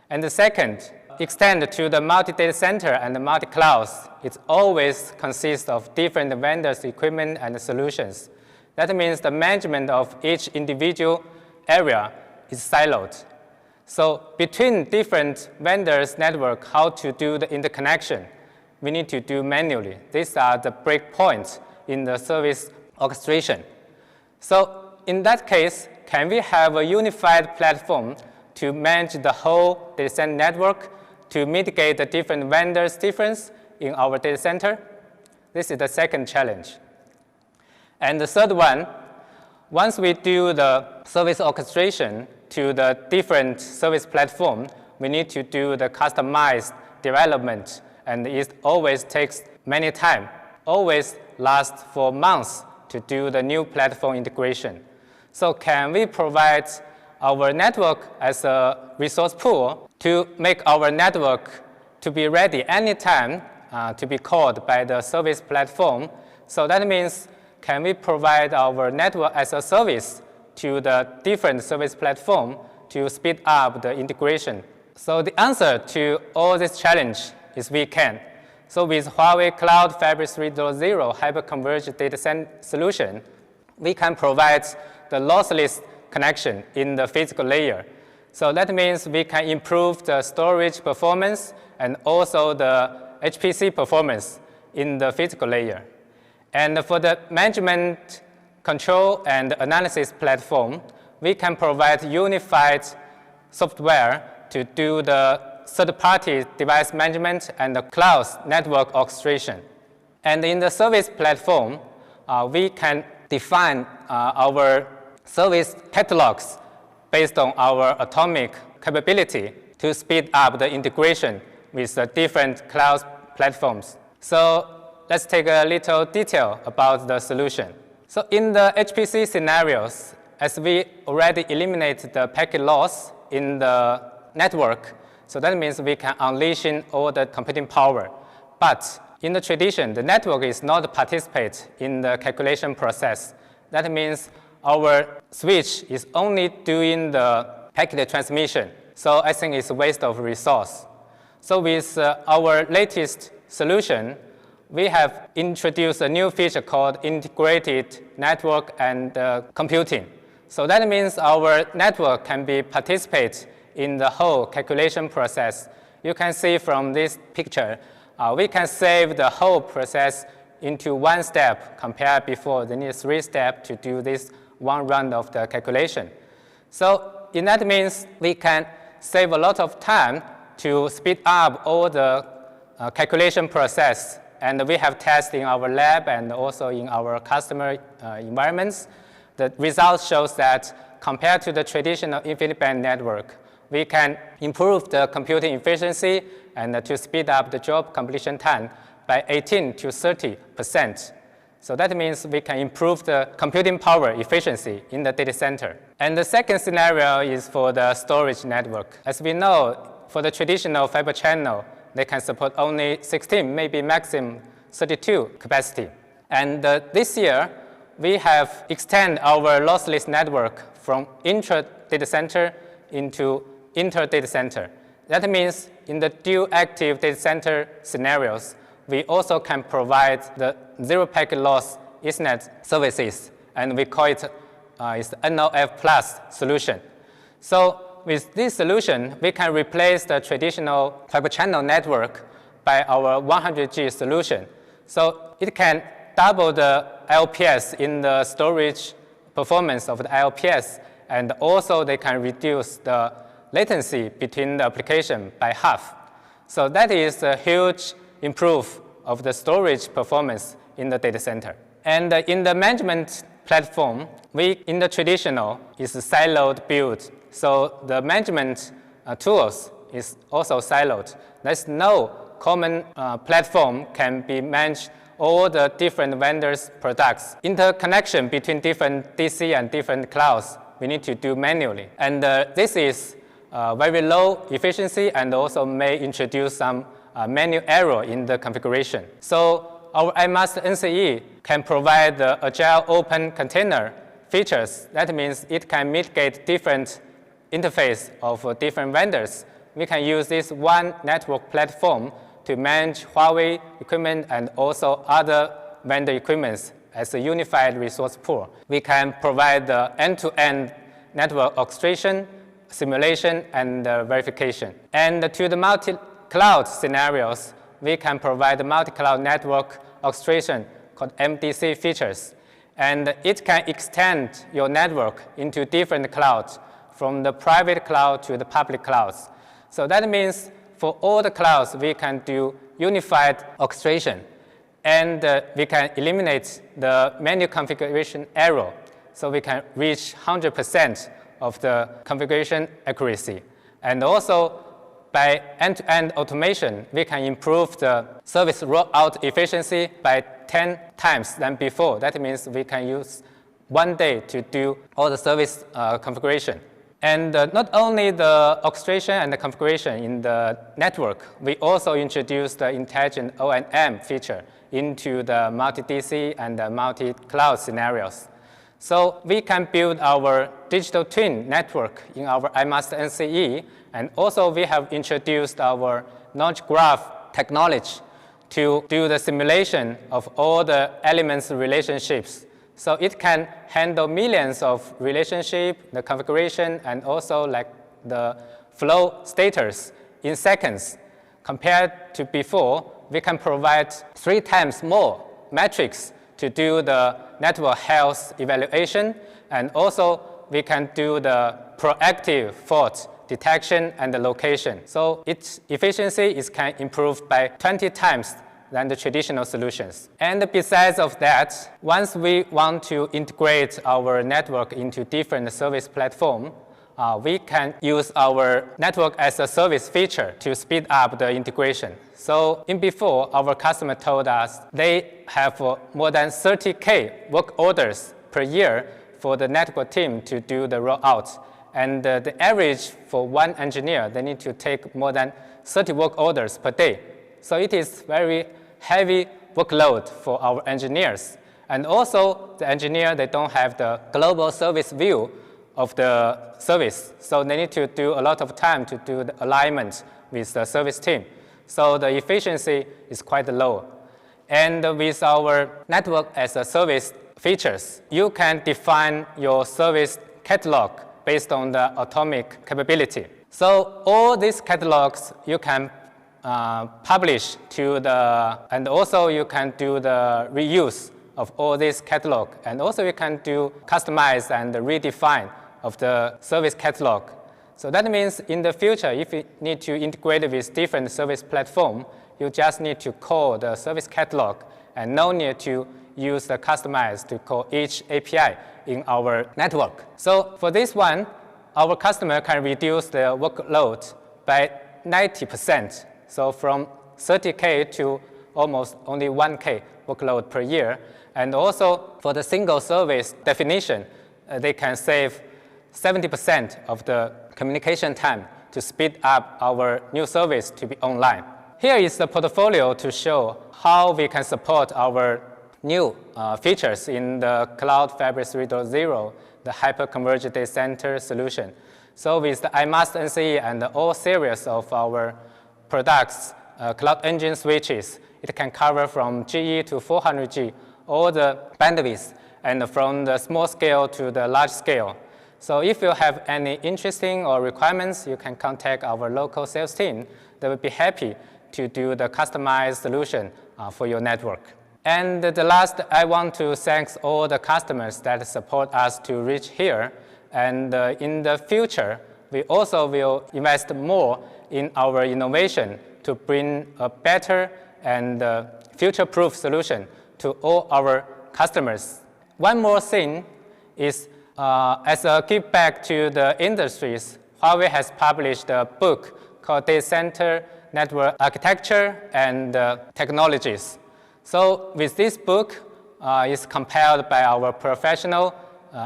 And the second, extend to the multi-data center and the multi-clouds. It always consists of different vendors' equipment and solutions. That means the management of each individual area is siloed. So between different vendors' network, how to do the interconnection, we need to do manually. These are the breakpoints in the service orchestration. So in that case, can we have a unified platform to manage the whole data center network to mitigate the different vendors' difference in our data center? This is the second challenge. And the third one, once we do the service orchestration to the different service platform, we need to do the customized development, and it always takes many time, always lasts for months to do the new platform integration. So can we provide our network as a resource pool to make our network to be ready anytime to be called by the service platform? So that means, can we provide our network as a service to the different service platform to speed up the integration? So the answer to all this challenge is we can. So with Huawei CloudFabric 3.0 Hyper-Converged DCN Solution, we can provide the lossless connection in the physical layer. So that means we can improve the storage performance and also the HPC performance in the physical layer. And for the management, control, and analysis platform, we can provide unified software to do the third-party device management and the cloud network orchestration. And in the service platform, we can define our service catalogs based on our atomic capability to speed up the integration with the different cloud platforms. So let's take a little detail about the solution. So in the HPC scenarios, as we already eliminate the packet loss in the network, so that means we can unleash all the computing power. But in the tradition, the network is not participate in the calculation process. That means our switch is only doing the packet transmission. So I think it's a waste of resource. So with our latest solution, we have introduced a new feature called integrated network and computing. So that means our network can be participate in the whole calculation process. You can see from this picture, we can save the whole process into one step compared before they need 3 steps to do this one round of the calculation. So in that means we can save a lot of time to speed up all the calculation process. And we have tested in our lab and also in our customer environments. The result shows that compared to the traditional infinite band network, we can improve the computing efficiency and to speed up the job completion time by 18 to 30%. So that means we can improve the computing power efficiency in the data center. And the second scenario is for the storage network. As we know, for the traditional fiber channel, they can support only 16, maybe maximum 32 capacity. And this year, we have extended our lossless network from intra-data center into inter-data center. That means in the dual-active data center scenarios, we also can provide the zero-packet loss Ethernet services, and we call it is the NOF plus solution. So with this solution, we can replace the traditional fiber channel network by our 100G solution. So it can double the LPS in the storage performance of the LPS, and also they can reduce the latency between the application by half. So that is a huge improvement of the storage performance in the data center. And in the management platform, in the traditional is a siloed build. So the management tools is also siloed. There's no common platform can be managed all the different vendors' products. Interconnection between different DC and different clouds, we need to do manually. And this is very low efficiency and also may introduce some manual error in the configuration. So our iMaster NCE can provide the agile open container features. That means it can mitigate different interface of different vendors. We can use this one network platform to manage Huawei equipment and also other vendor equipments as a unified resource pool. We can provide the end-to-end network orchestration, simulation, and verification. And to the multi-cloud scenarios, we can provide the multi-cloud network orchestration called MDC features. And it can extend your network into different clouds, from the private cloud to the public clouds. So that means for all the clouds, we can do unified orchestration. And we can eliminate the menu configuration error. So we can reach 100% of the configuration accuracy. And also, by end-to-end automation, we can improve the service rollout efficiency by 10 times than before. That means we can use 1 day to do all the service configuration. And not only the orchestration and the configuration in the network, we also introduced the intelligent O&M feature into the multi-DC and the multi-cloud scenarios. So we can build our digital twin network in our iMaster NCE, and also we have introduced our knowledge graph technology to do the simulation of all the elements relationships. So it can handle millions of relationships, the configuration, and also like the flow status in seconds. Compared to before, we can provide 3 times more metrics to do the network health evaluation, and also we can do the proactive fault detection and the location. So its efficiency can improve by 20 times than the traditional solutions. And besides of that, once we want to integrate our network into different service platforms, we can use our network as a service feature to speed up the integration. So in before, our customer told us they have more than 30K work orders per year for the network team to do the rollout. And the average for one engineer, they need to take more than 30 work orders per day. So it is very heavy workload for our engineers. And also, the engineer, they don't have the global service view of the service. So they need to do a lot of time to do the alignment with the service team. So the efficiency is quite low. And with our network as a service features, you can define your service catalog based on the atomic capability. So all these catalogs you can publish to and also you can do the reuse of all this catalog. And also you can do customize and redefine of the service catalog. So that means in the future, if you need to integrate with different service platform, you just need to call the service catalog and no need to use the customize to call each API in our network. So for this one, our customer can reduce the workload by 90%. So from 30K to almost only 1K workload per year. And also for the single service definition, they can save 70% of the communication time to speed up our new service to be online. Here is the portfolio to show how we can support our new features in the CloudFabric 3.0, the Hyper-Converged Data Center Solution. So with the iMaster NCE and all series of our products, Cloud Engine switches, it can cover from GE to 400G, all the bandwidth, and from the small scale to the large scale. So if you have any interesting or requirements, you can contact our local sales team. They will be happy to do the customized solution for your network. And the last, I want to thank all the customers that support us to reach here. And in the future, we also will invest more in our innovation to bring a better and future-proof solution to all our customers. One more thing is, as a give back to the industries, Huawei has published a book called Data Center Network Architecture and Technologies. So with this book, it's compiled by our professional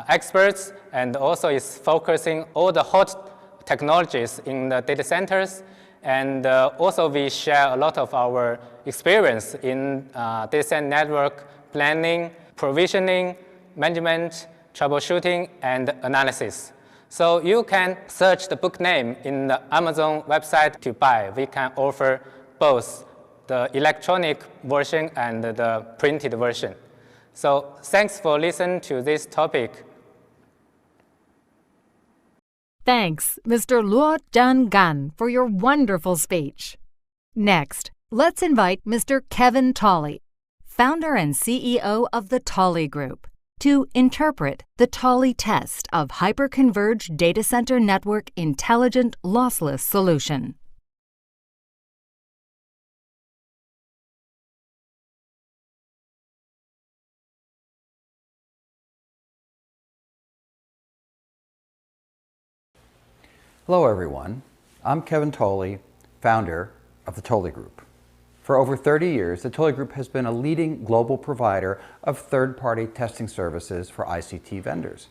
experts, and also is focusing all the hot technologies in the data centers. And also we share a lot of our experience in data center network planning, provisioning, management, troubleshooting, and analysis. So you can search the book name in the Amazon website to buy. We can offer both the electronic version and the printed version. So thanks for listening to this topic. Thanks, Mr. Luo Gan, for your wonderful speech. Next, let's invite Mr. Kevin Tolley, founder and CEO of the Tolley Group, to interpret the Tolley test of Hyper-Converged Data Center Network Intelligent Lossless Solution. Hello everyone, I'm Kevin Tolley, founder of the Tolly Group. For over 30 years, the Tolly Group has been a leading global provider of third-party testing services for ICT vendors.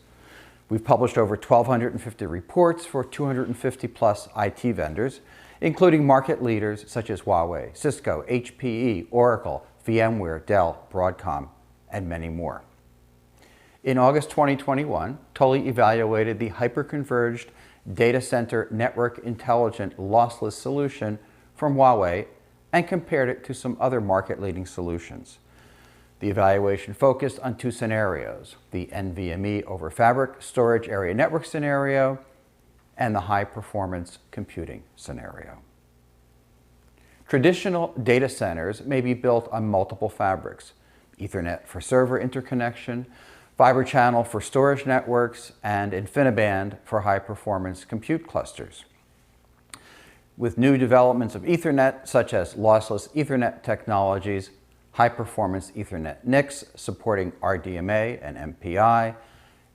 We've published over 1,250 reports for 250 plus IT vendors, including market leaders such as Huawei, Cisco, HPE, Oracle, VMware, Dell, Broadcom, and many more. In August 2021, Tolly evaluated the Hyper-Converged Data Center Network Intelligent Lossless Solution from Huawei and compared it to some other market-leading solutions. The evaluation focused on two scenarios, the NVMe over Fabric storage area network scenario and the high-performance computing scenario. Traditional data centers may be built on multiple fabrics, Ethernet for server interconnection, Fiber Channel for storage networks, and InfiniBand for high-performance compute clusters. With new developments of Ethernet, such as lossless Ethernet technologies, high-performance Ethernet NICs supporting RDMA and MPI,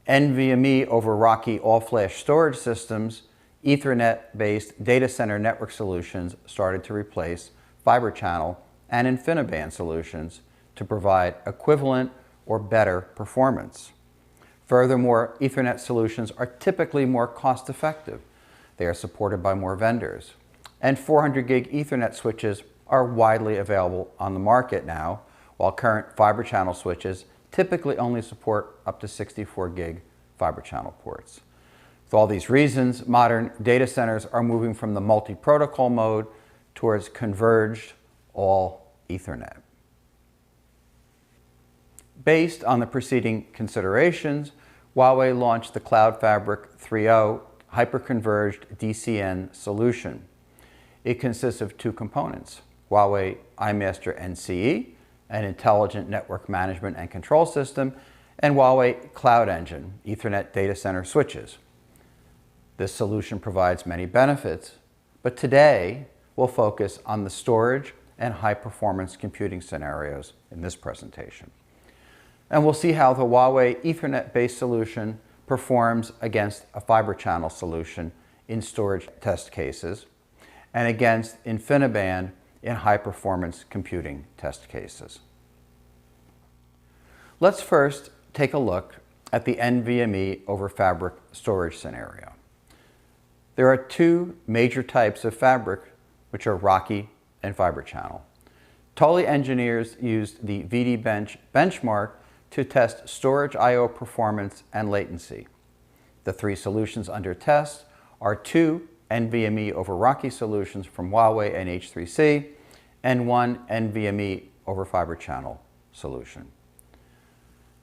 NVMe over RoCE all-flash storage systems, Ethernet-based data center network solutions started to replace Fiber Channel and InfiniBand solutions to provide equivalent or better performance. Furthermore, Ethernet solutions are typically more cost-effective. They are supported by more vendors. And 400 gig Ethernet switches are widely available on the market now, while current Fiber Channel switches typically only support up to 64 gig Fiber Channel ports. For all these reasons, modern data centers are moving from the multi-protocol mode towards converged all Ethernet. Based on the preceding considerations, Huawei launched the CloudFabric 3.0 Hyper-Converged DCN Solution. It consists of two components, Huawei iMaster NCE, an intelligent network management and control system, and Huawei Cloud Engine, Ethernet data center switches. This solution provides many benefits, but today we'll focus on the storage and high-performance computing scenarios in this presentation. And we'll see how the Huawei Ethernet-based solution performs against a Fiber Channel solution in storage test cases and against InfiniBand in high-performance computing test cases. Let's first take a look at the NVMe over Fabric storage scenario. There are two major types of fabric, which are RoCE and Fiber Channel. Tolly engineers used the VD-Bench benchmark to test storage I/O performance and latency. The three solutions under test are two NVMe over RoCE solutions from Huawei and H3C, and one NVMe over Fiber Channel solution.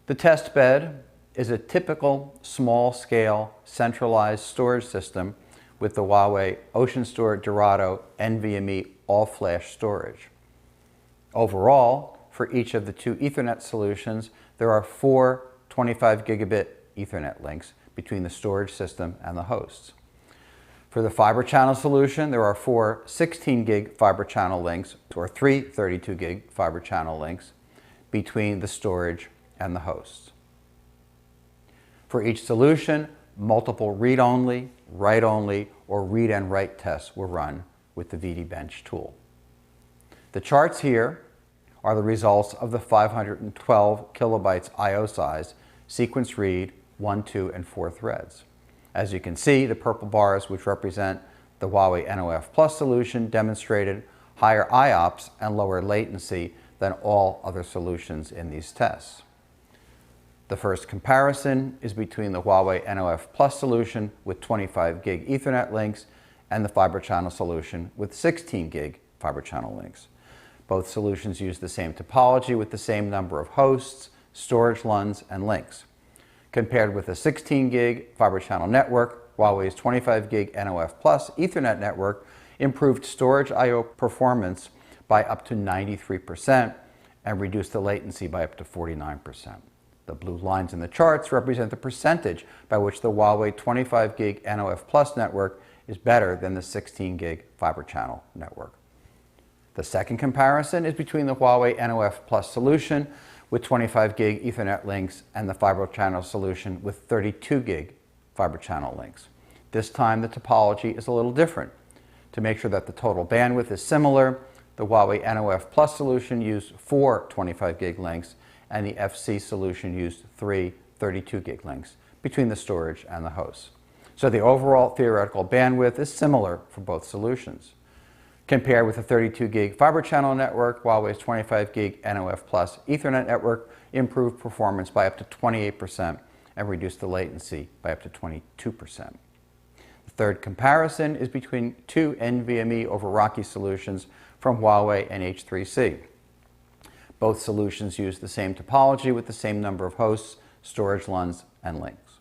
The test bed is a typical small-scale centralized storage system with the Huawei OceanStor Dorado NVMe all-flash storage. Overall, for each of the two Ethernet solutions, there are 4 25 gigabit Ethernet links between the storage system and the hosts. For the Fiber Channel solution, there are 4 16 gig Fiber Channel links or 3 32 gig Fiber Channel links between the storage and the hosts. For each solution, multiple read-only, write-only, or read and write tests were run with the VD-Bench tool. The charts here are the results of the 512 kilobytes I/O size sequence read 1, 2, and 4 threads. As you can see, the purple bars, which represent the Huawei NOF Plus solution, demonstrated higher IOPS and lower latency than all other solutions in these tests. The first comparison is between the Huawei NOF Plus solution with 25 gig Ethernet links and the Fiber Channel solution with 16 gig Fiber Channel links. Both solutions use the same topology with the same number of hosts, storage LUNs, and links. Compared with a 16 gig Fiber Channel network, Huawei's 25 gig NOF Plus Ethernet network improved storage I/O performance by up to 93% and reduced the latency by up to 49%. The blue lines in the charts represent the percentage by which the Huawei 25 gig NOF Plus network is better than the 16 gig Fiber Channel network. The second comparison is between the Huawei NOF Plus solution with 25 gig Ethernet links and the Fiber Channel solution with 32 gig Fiber Channel links. This time the topology is a little different. To make sure that the total bandwidth is similar, the Huawei NOF Plus solution used 4 25 gig links, and the FC solution used 3 32 gig links between the storage and the host. So the overall theoretical bandwidth is similar for both solutions. Compared with the 32 gig fiber channel network, Huawei's 25 gig NOF Plus Ethernet network improved performance by up to 28% and reduced the latency by up to 22%. The third comparison is between two NVMe over Rocky solutions from Huawei and H3C. Both solutions use the same topology with the same number of hosts, storage LUNs, and links.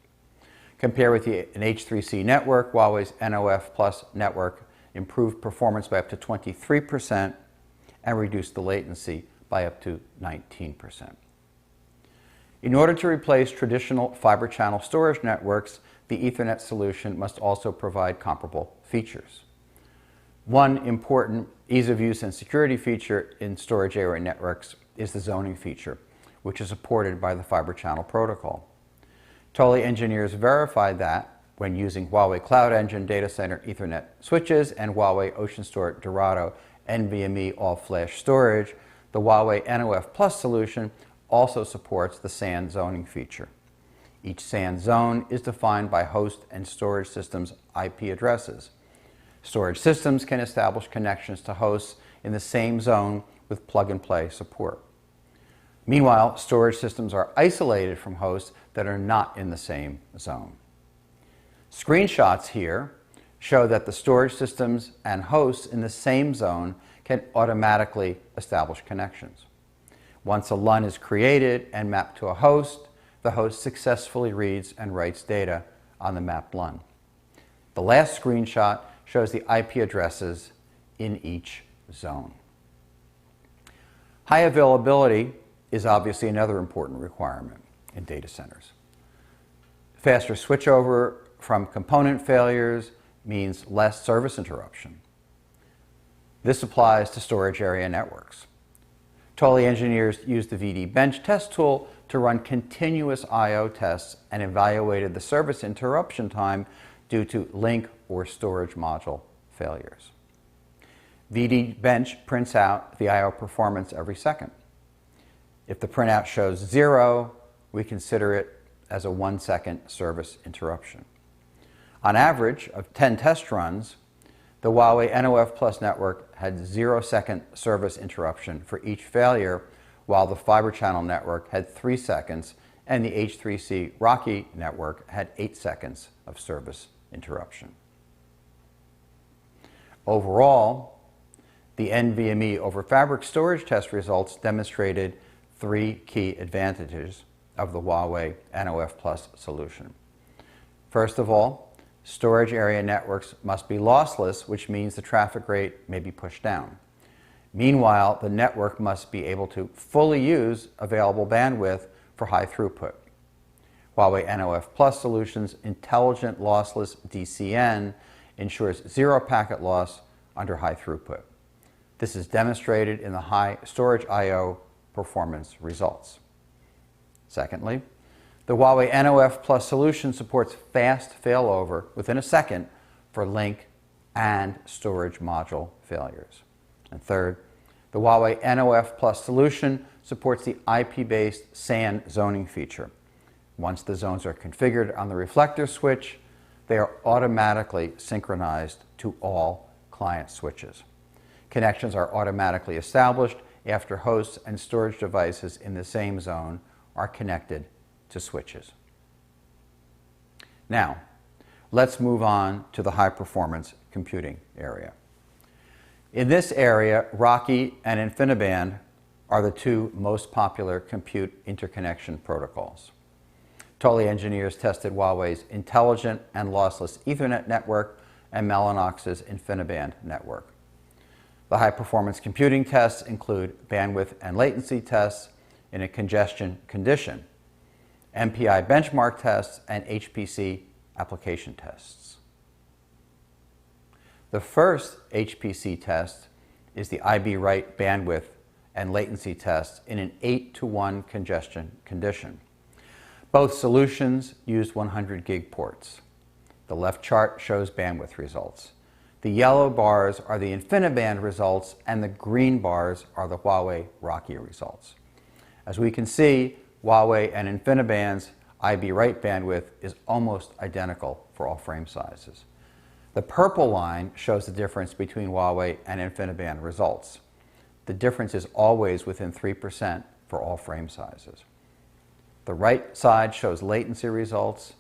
Compared with an H3C network, Huawei's NOF Plus network improved performance by up to 23% and reduced the latency by up to 19%. In order to replace traditional fiber channel storage networks, the Ethernet solution must also provide comparable features. One important ease of use and security feature in storage area networks is the zoning feature, which is supported by the fiber channel protocol. Tolly engineers verified that when using Huawei Cloud Engine data center Ethernet switches and Huawei OceanStor Dorado NVMe all-flash storage, the Huawei NOF Plus solution also supports the SAN zoning feature. Each SAN zone is defined by host and storage systems' IP addresses. Storage systems can establish connections to hosts in the same zone with plug-and-play support. Meanwhile, storage systems are isolated from hosts that are not in the same zone. Screenshots here show that the storage systems and hosts in the same zone can automatically establish connections. Once a LUN is created and mapped to a host, the host successfully reads and writes data on the mapped LUN. The last screenshot shows the IP addresses in each zone. High availability is obviously another important requirement in data centers. Faster switchover from component failures means less service interruption. This applies to storage area networks. Tolly engineers used the VD Bench test tool to run continuous I/O tests and evaluated the service interruption time due to link or storage module failures. VD Bench prints out the I/O performance every second. If the printout shows 0, we consider it as a 1-second service interruption. On average of 10 test runs, the Huawei NOF Plus network had 0-second service interruption for each failure, while the fiber channel network had 3 seconds and the H3C Rocky network had 8 seconds of service interruption. Overall, the NVMe over Fabric storage test results demonstrated 3 key advantages of the Huawei NOF Plus solution. First of all, storage area networks must be lossless, which means the traffic rate may be pushed down. Meanwhile, the network must be able to fully use available bandwidth for high throughput. Huawei NOF Plus solution's intelligent lossless DCN ensures 0 packet loss under high throughput. This is demonstrated in the high storage I/O performance results. Secondly, the Huawei NOF Plus solution supports fast failover within a second for link and storage module failures. And third, the Huawei NOF Plus solution supports the IP-based SAN zoning feature. Once the zones are configured on the reflector switch, they are automatically synchronized to all client switches. Connections are automatically established after hosts and storage devices in the same zone are connected to switches. Now, let's move on to the high-performance computing area. In this area, Rocky and InfiniBand are the 2 most popular compute interconnection protocols. Tolly engineers tested Huawei's intelligent and lossless Ethernet network and Mellanox's InfiniBand network. The high-performance computing tests include bandwidth and latency tests in a congestion condition, MPI benchmark tests, and HPC application tests. The first HPC test is the IB write bandwidth and latency test in an 8-to-1 congestion condition. Both solutions used 100 gig ports. The left chart shows bandwidth results. The yellow bars are the InfiniBand results, and the green bars are the Huawei Rocky results. As we can see, Huawei and InfiniBand's IB write bandwidth is almost identical for all frame sizes. The purple line shows the difference between Huawei and InfiniBand results. The difference is always within 3% for all frame sizes. The right side shows latency results.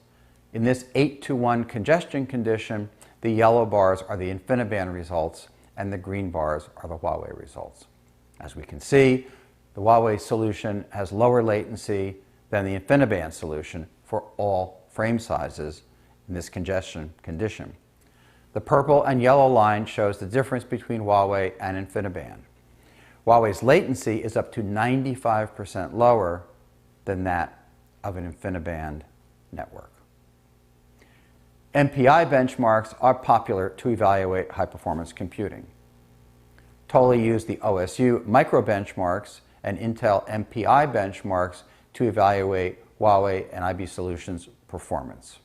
In this 8-to-1 congestion condition, the yellow bars are the InfiniBand results and the green bars are the Huawei results. As we can see, the Huawei solution has lower latency than the InfiniBand solution for all frame sizes in this congestion condition. The purple and yellow line shows the difference between Huawei and InfiniBand. Huawei's latency is up to 95% lower than that of an InfiniBand network. MPI benchmarks are popular to evaluate high-performance computing. Totally used the OSU micro benchmarks and Intel MPI benchmarks to evaluate Huawei and IB Solutions' performance.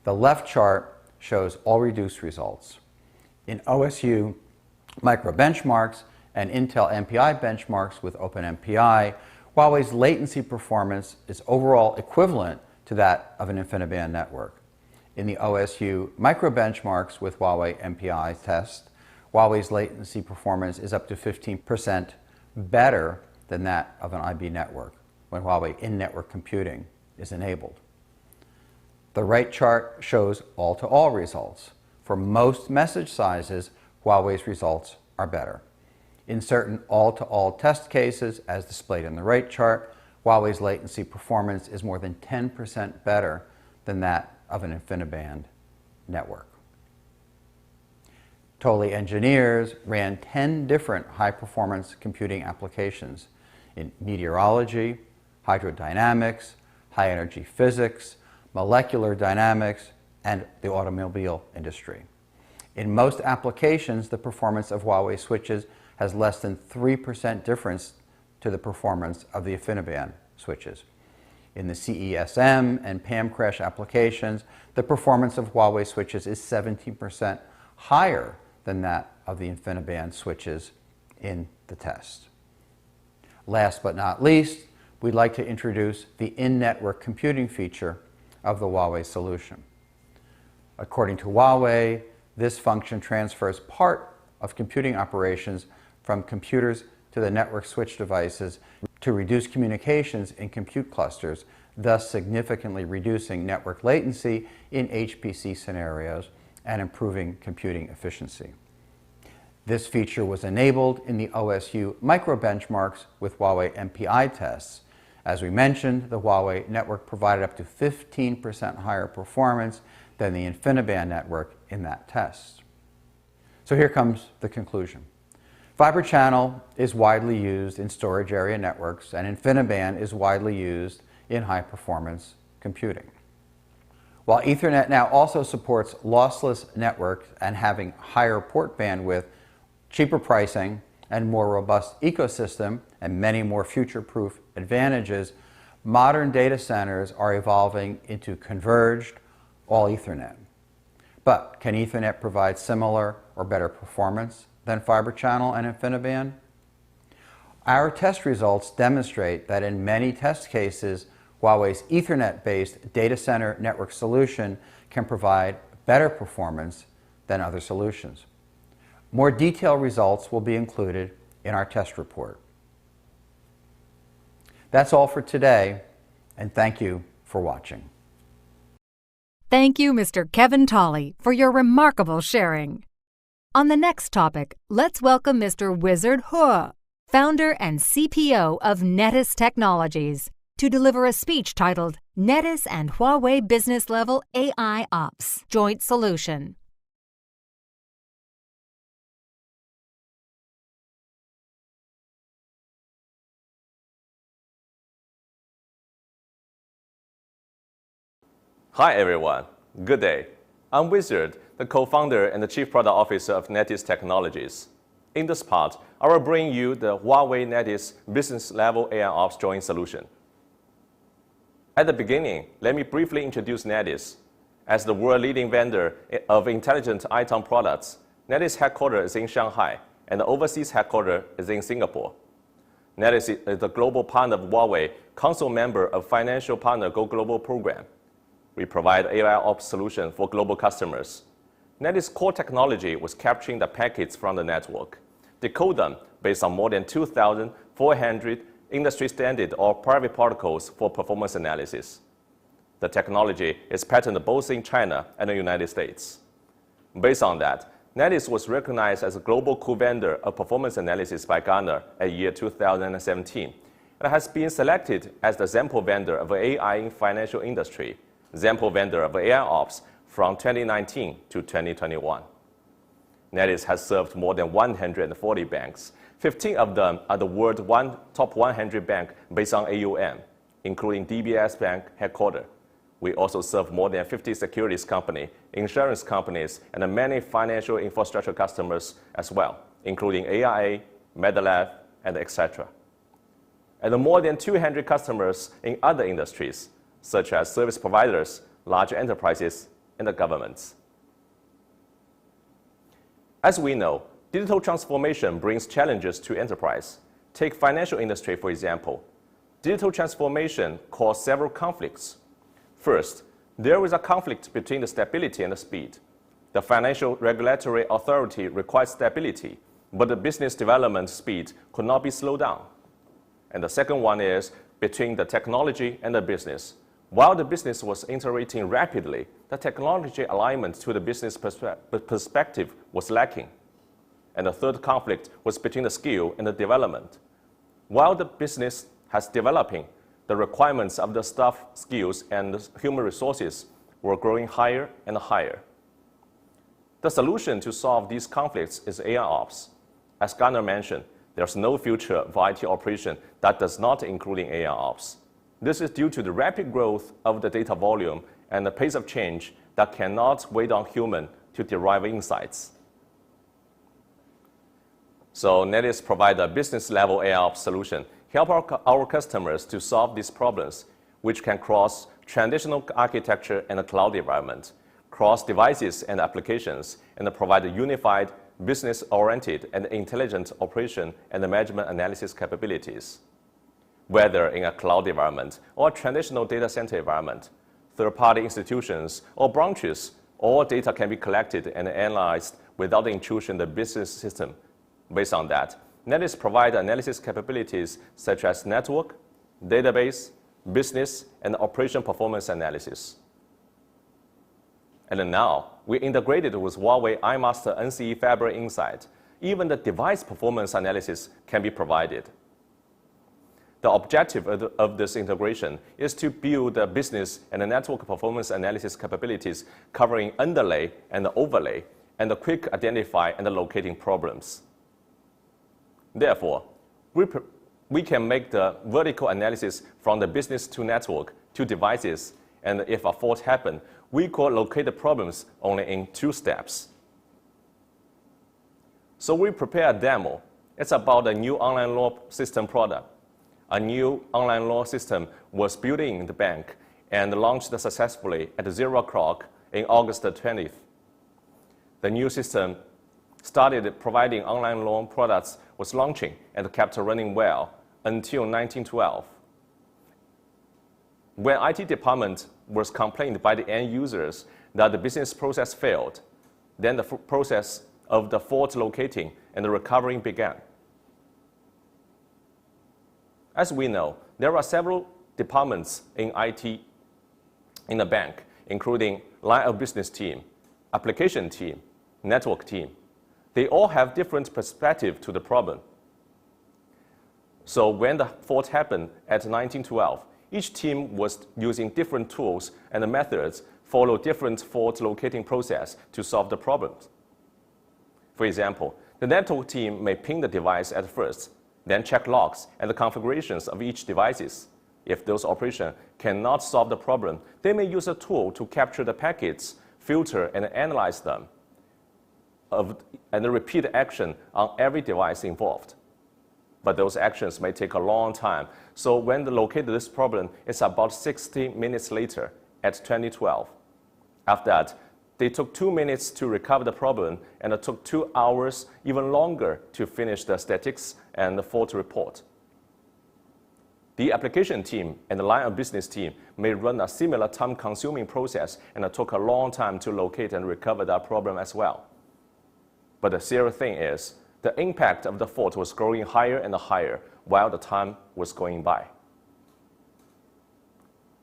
The left chart shows all reduced results. In OSU micro benchmarks and Intel MPI benchmarks with OpenMPI, Huawei's latency performance is overall equivalent to that of an InfiniBand network. In the OSU micro benchmarks with Huawei MPI test, Huawei's latency performance is up to 15% better than that of an IB network when Huawei in-network computing is enabled. The right chart shows all-to-all results. For most message sizes, Huawei's results are better. In certain all-to-all test cases, as displayed in the right chart, Huawei's latency performance is more than 10% better than that of an InfiniBand network. Totally engineers ran 10 different high-performance computing applications in meteorology, hydrodynamics, high-energy physics, molecular dynamics, and the automobile industry. In most applications, the performance of Huawei switches has less than 3% difference to the performance of the InfiniBand switches. In the CESM and PAM crash applications, the performance of Huawei switches is 17% higher than that of the InfiniBand switches in the test. Last but not least, we'd like to introduce the in-network computing feature of the Huawei solution. According to Huawei, this function transfers part of computing operations from computers to the network switch devices to reduce communications in compute clusters, thus significantly reducing network latency in HPC scenarios and improving computing efficiency. This feature was enabled in the OSU micro benchmarks with Huawei MPI tests. As we mentioned, the Huawei network provided up to 15% higher performance than the InfiniBand network in that test. So here comes the conclusion. Fiber channel is widely used in storage area networks, and InfiniBand is widely used in high-performance computing. While Ethernet now also supports lossless networks and having higher port bandwidth, cheaper pricing, and more robust ecosystem, and many more future-proof advantages, modern data centers are evolving into converged all Ethernet. But can Ethernet provide similar or better performance than Fiber Channel and InfiniBand? Our test results demonstrate that in many test cases, Huawei's Ethernet-based data center network solution can provide better performance than other solutions. More detailed results will be included in our test report. That's all for today, and thank you for watching. Thank you, Mr. Kevin Tolley, for your remarkable sharing. On the next topic, let's welcome Mr. Wizard He, founder and CPO of NaaS Technologies, to deliver a speech titled NaaS and Huawei Business Level AI Ops Joint Solution. Hi everyone, good day. I'm Wizard, the co-founder and the Chief Product Officer of NaaS Technologies. In this part, I will bring you the Huawei NaaS Business Level AI Ops Joint Solution. At the beginning, let me briefly introduce NaaS. As the world-leading vendor of intelligent item products, NetEase headquarters is in Shanghai, and the overseas headquarters is in Singapore. NetEase is the global partner of Huawei, council member of Financial Partner Go Global program. We provide AI ops solution for global customers. NetEase's core technology was capturing the packets from the network, decode them based on more than 2,400 industry standard or private protocols for performance analysis. The technology is patented both in China and the United States. Based on that, NetEase was recognized as a global co-vendor of performance analysis by Gartner at year 2017, and has been selected as the example vendor of AI in financial industry, example vendor of AI ops from 2019 to 2021. NetEase has served more than 140 banks. 15 of them are the world's top 100 bank based on AUM, including DBS Bank headquarters. We also serve more than 50 securities companies, insurance companies, and many financial infrastructure customers as well, including AIA, MetaLife, and etc. And more than 200 customers in other industries, such as service providers, large enterprises, and the governments. As we know, digital transformation brings challenges to enterprise. Take financial industry, for example. Digital transformation caused several conflicts. First, there is a conflict between the stability and the speed. The financial regulatory authority requires stability, but the business development speed could not be slowed down. And the second one is between the technology and the business. While the business was iterating rapidly, the technology alignment to the business perspective was lacking. And the third conflict was between the skill and the development. While the business has developing, the requirements of the staff skills and the human resources were growing higher and higher. The solution to solve these conflicts is AI ops. As Gartner mentioned, there's no future of IT operation that does not include AI ops. This is due to the rapid growth of the data volume and the pace of change that cannot wait on human to derive insights. So NetEase provides a business-level AI ops solution, help our customers to solve these problems, which can cross traditional architecture and a cloud environment, cross devices and applications, and provide a unified, business-oriented, and intelligent operation and management analysis capabilities. Whether in a cloud environment or a traditional data center environment, third-party institutions or branches, all data can be collected and analyzed without the intrusion of the business system. Based on that, NetEase provides analysis capabilities such as network, database, business, and operation performance analysis. And now, we integrated with Huawei iMaster NCE Fabric Insight. Even the device performance analysis can be provided. The objective of this integration is to build the business and the network performance analysis capabilities covering underlay and the overlay, and the quick identify and the locating problems. Therefore, we can make the vertical analysis from the business to network to devices, and if a fault happens, we could locate the problems only in 2 steps. So we prepare a demo. It's about a new online law system product. A new online law system was built in the bank and launched successfully at 0 o'clock in August 20th. The new system started providing online loan products, was launching and kept running well until 1912. When IT department was complained by the end users that the business process failed, then the process of the fault locating and the recovering began. As we know, there are several departments in IT in the bank, including line of business team, application team, network team. They all have different perspective to the problem. So when the fault happened at 1912, each team was using different tools and methods, follow different fault locating process to solve the problems. For example, the network team may ping the device at first, then check logs and the configurations of each devices. If those operations cannot solve the problem, they may use a tool to capture the packets, filter and analyze them, and repeat action on every device involved. But those actions may take a long time. So when they locate this problem, it's about 60 minutes later at 2012. After that, they took 2 minutes to recover the problem, and it took 2 hours, even longer, to finish the statistics and the fault report. The application team and the line of business team may run a similar time-consuming process, and it took a long time to locate and recover that problem as well. But the serious thing is, the impact of the fault was growing higher and higher while the time was going by.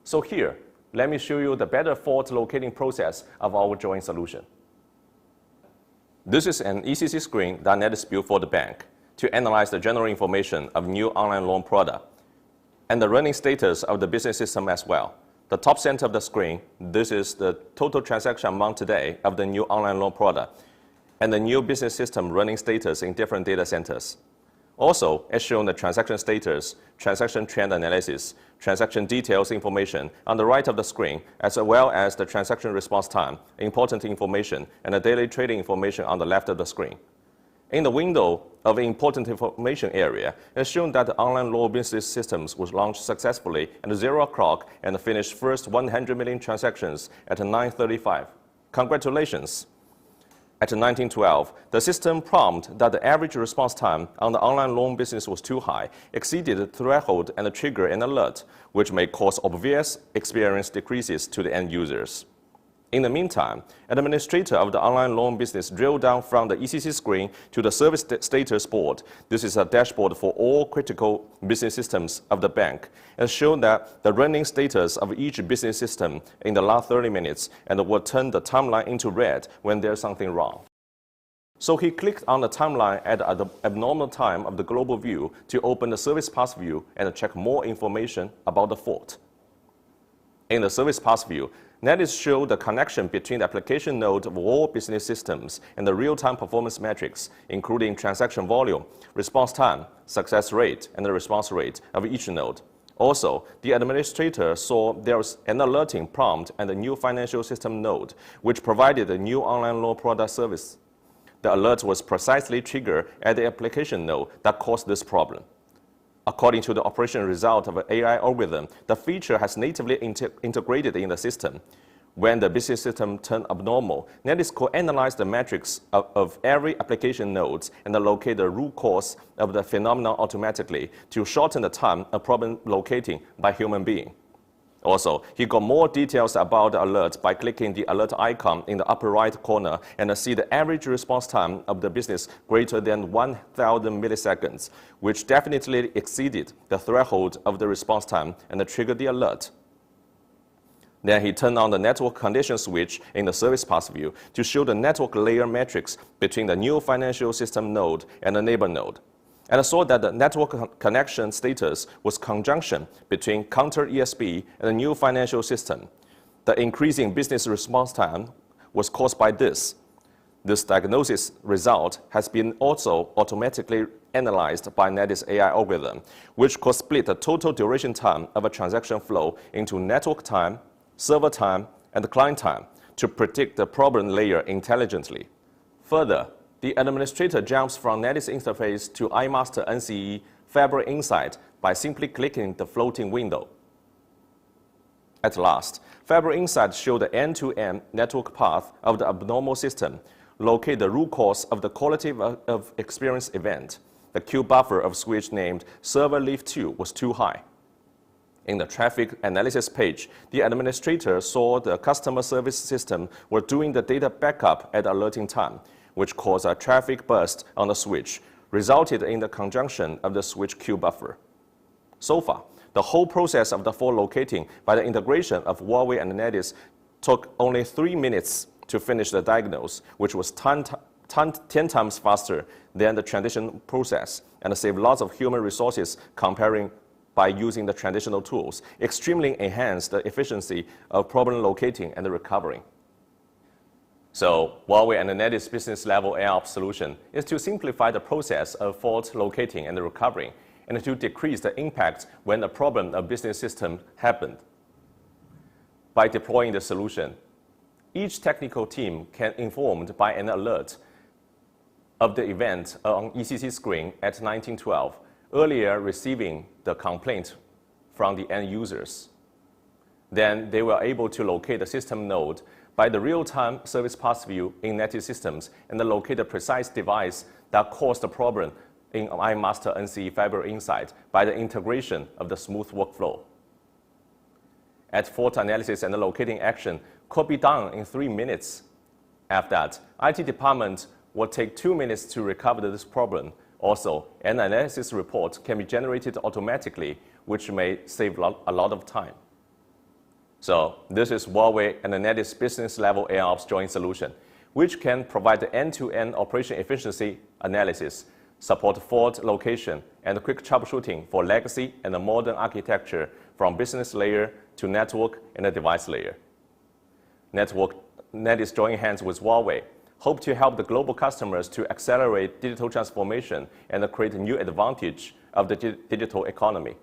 So here, let me show you the better fault locating process of our joint solution. This is an ECC screen that NaaS built for the bank to analyze the general information of new online loan product and the running status of the business system as well. The top center of the screen, this is the total transaction amount today of the new online loan product and the new business system running status in different data centers. Also, as shown the transaction status, transaction trend analysis, transaction details information on the right of the screen, as well as the transaction response time, important information, and the daily trading information on the left of the screen. In the window of important information area, it's shown that the online loan business systems was launched successfully at 0 o'clock and finished first 100 million transactions at 9:35. Congratulations! At 1912, the system prompted that the average response time on the online loan business was too high, exceeded the threshold, and triggered an alert, which may cause obvious experience decreases to the end users. In the meantime, an administrator of the online loan business drilled down from the ECC screen to the service status board. This is a dashboard for all critical business systems of the bank, and showed that the running status of each business system in the last 30 minutes and will turn the timeline into red when there's something wrong. So he clicked on the timeline at the abnormal time of the global view to open the service path view and check more information about the fault. In the service path view, NaaS showed the connection between the application node of all business systems and the real-time performance metrics, including transaction volume, response time, success rate, and the response rate of each node. Also, the administrator saw there was an alerting prompt and a new financial system node, which provided a new online loan product service. The alert was precisely triggered at the application node that caused this problem. According to the operation result of an AI algorithm, the feature has natively integrated in the system. When the business system turned abnormal, NaaS could analyze the metrics of every application node and locate the root cause of the phenomenon automatically to shorten the time of problem locating by human being. Also, he got more details about the alert by clicking the alert icon in the upper right corner and see the average response time of the business greater than 1,000 milliseconds, which definitely exceeded the threshold of the response time and triggered the alert. Then he turned on the network condition switch in the service path view to show the network layer metrics between the new financial system node and the neighbor node, and saw that the network connection status was conjunction between counter ESP and the new financial system. The increasing business response time was caused by this. This diagnosis result has been also automatically analyzed by NaaS AI algorithm, which could split the total duration time of a transaction flow into network time, server time, and client time to predict the problem layer intelligently. Further, the administrator jumps from NaaS interface to iMaster NCE Fabric Insight by simply clicking the floating window. At last, Fabric Insight showed the end-to-end network path of the abnormal system, locate the root cause of the quality of experience event. The queue buffer of switch named server leaf 2 was too high. In the traffic analysis page, the administrator saw the customer service system were doing the data backup at alerting time, which caused a traffic burst on the switch, resulted in the conjunction of the switch queue buffer. So far, the whole process of the fault locating by the integration of Huawei and NaaS took only 3 minutes to finish the diagnose, which was 10 times faster than the traditional process and saved lots of human resources comparing by using the traditional tools, extremely enhanced the efficiency of problem locating and recovering. So Huawei and the NaaS business level AIOps solution is to simplify the process of fault locating and recovering, and to decrease the impact when a problem of business system happened. By deploying the solution, each technical team can informed by an alert of the event on ECC screen at 1912, earlier receiving the complaint from the end users. Then they were able to locate the system node by the real-time service path view in NetEase systems and locate the precise device that caused the problem in iMaster NCE Fabric Insight by the integration of the smooth workflow. At fault analysis and locating action could be done in 3 minutes. After that, IT department will take 2 minutes to recover this problem. Also, an analysis report can be generated automatically, which may save a lot of time. So this is Huawei and the NetEase business-level AIOps joint solution, which can provide end-to-end operation efficiency analysis, support fault location, and quick troubleshooting for legacy and the modern architecture from business layer to network and the device layer. NetEase joining hands with Huawei hope to help the global customers to accelerate digital transformation and create a new advantage of the digital economy.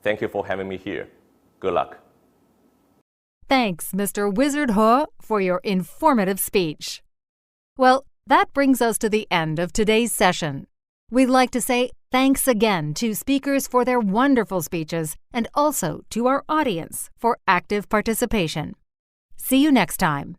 Thank you for having me here. Good luck. Thanks, Mr. Wizard He, for your informative speech. Well, that brings us to the end of today's session. We'd like to say thanks again to speakers for their wonderful speeches and also to our audience for active participation. See you next time.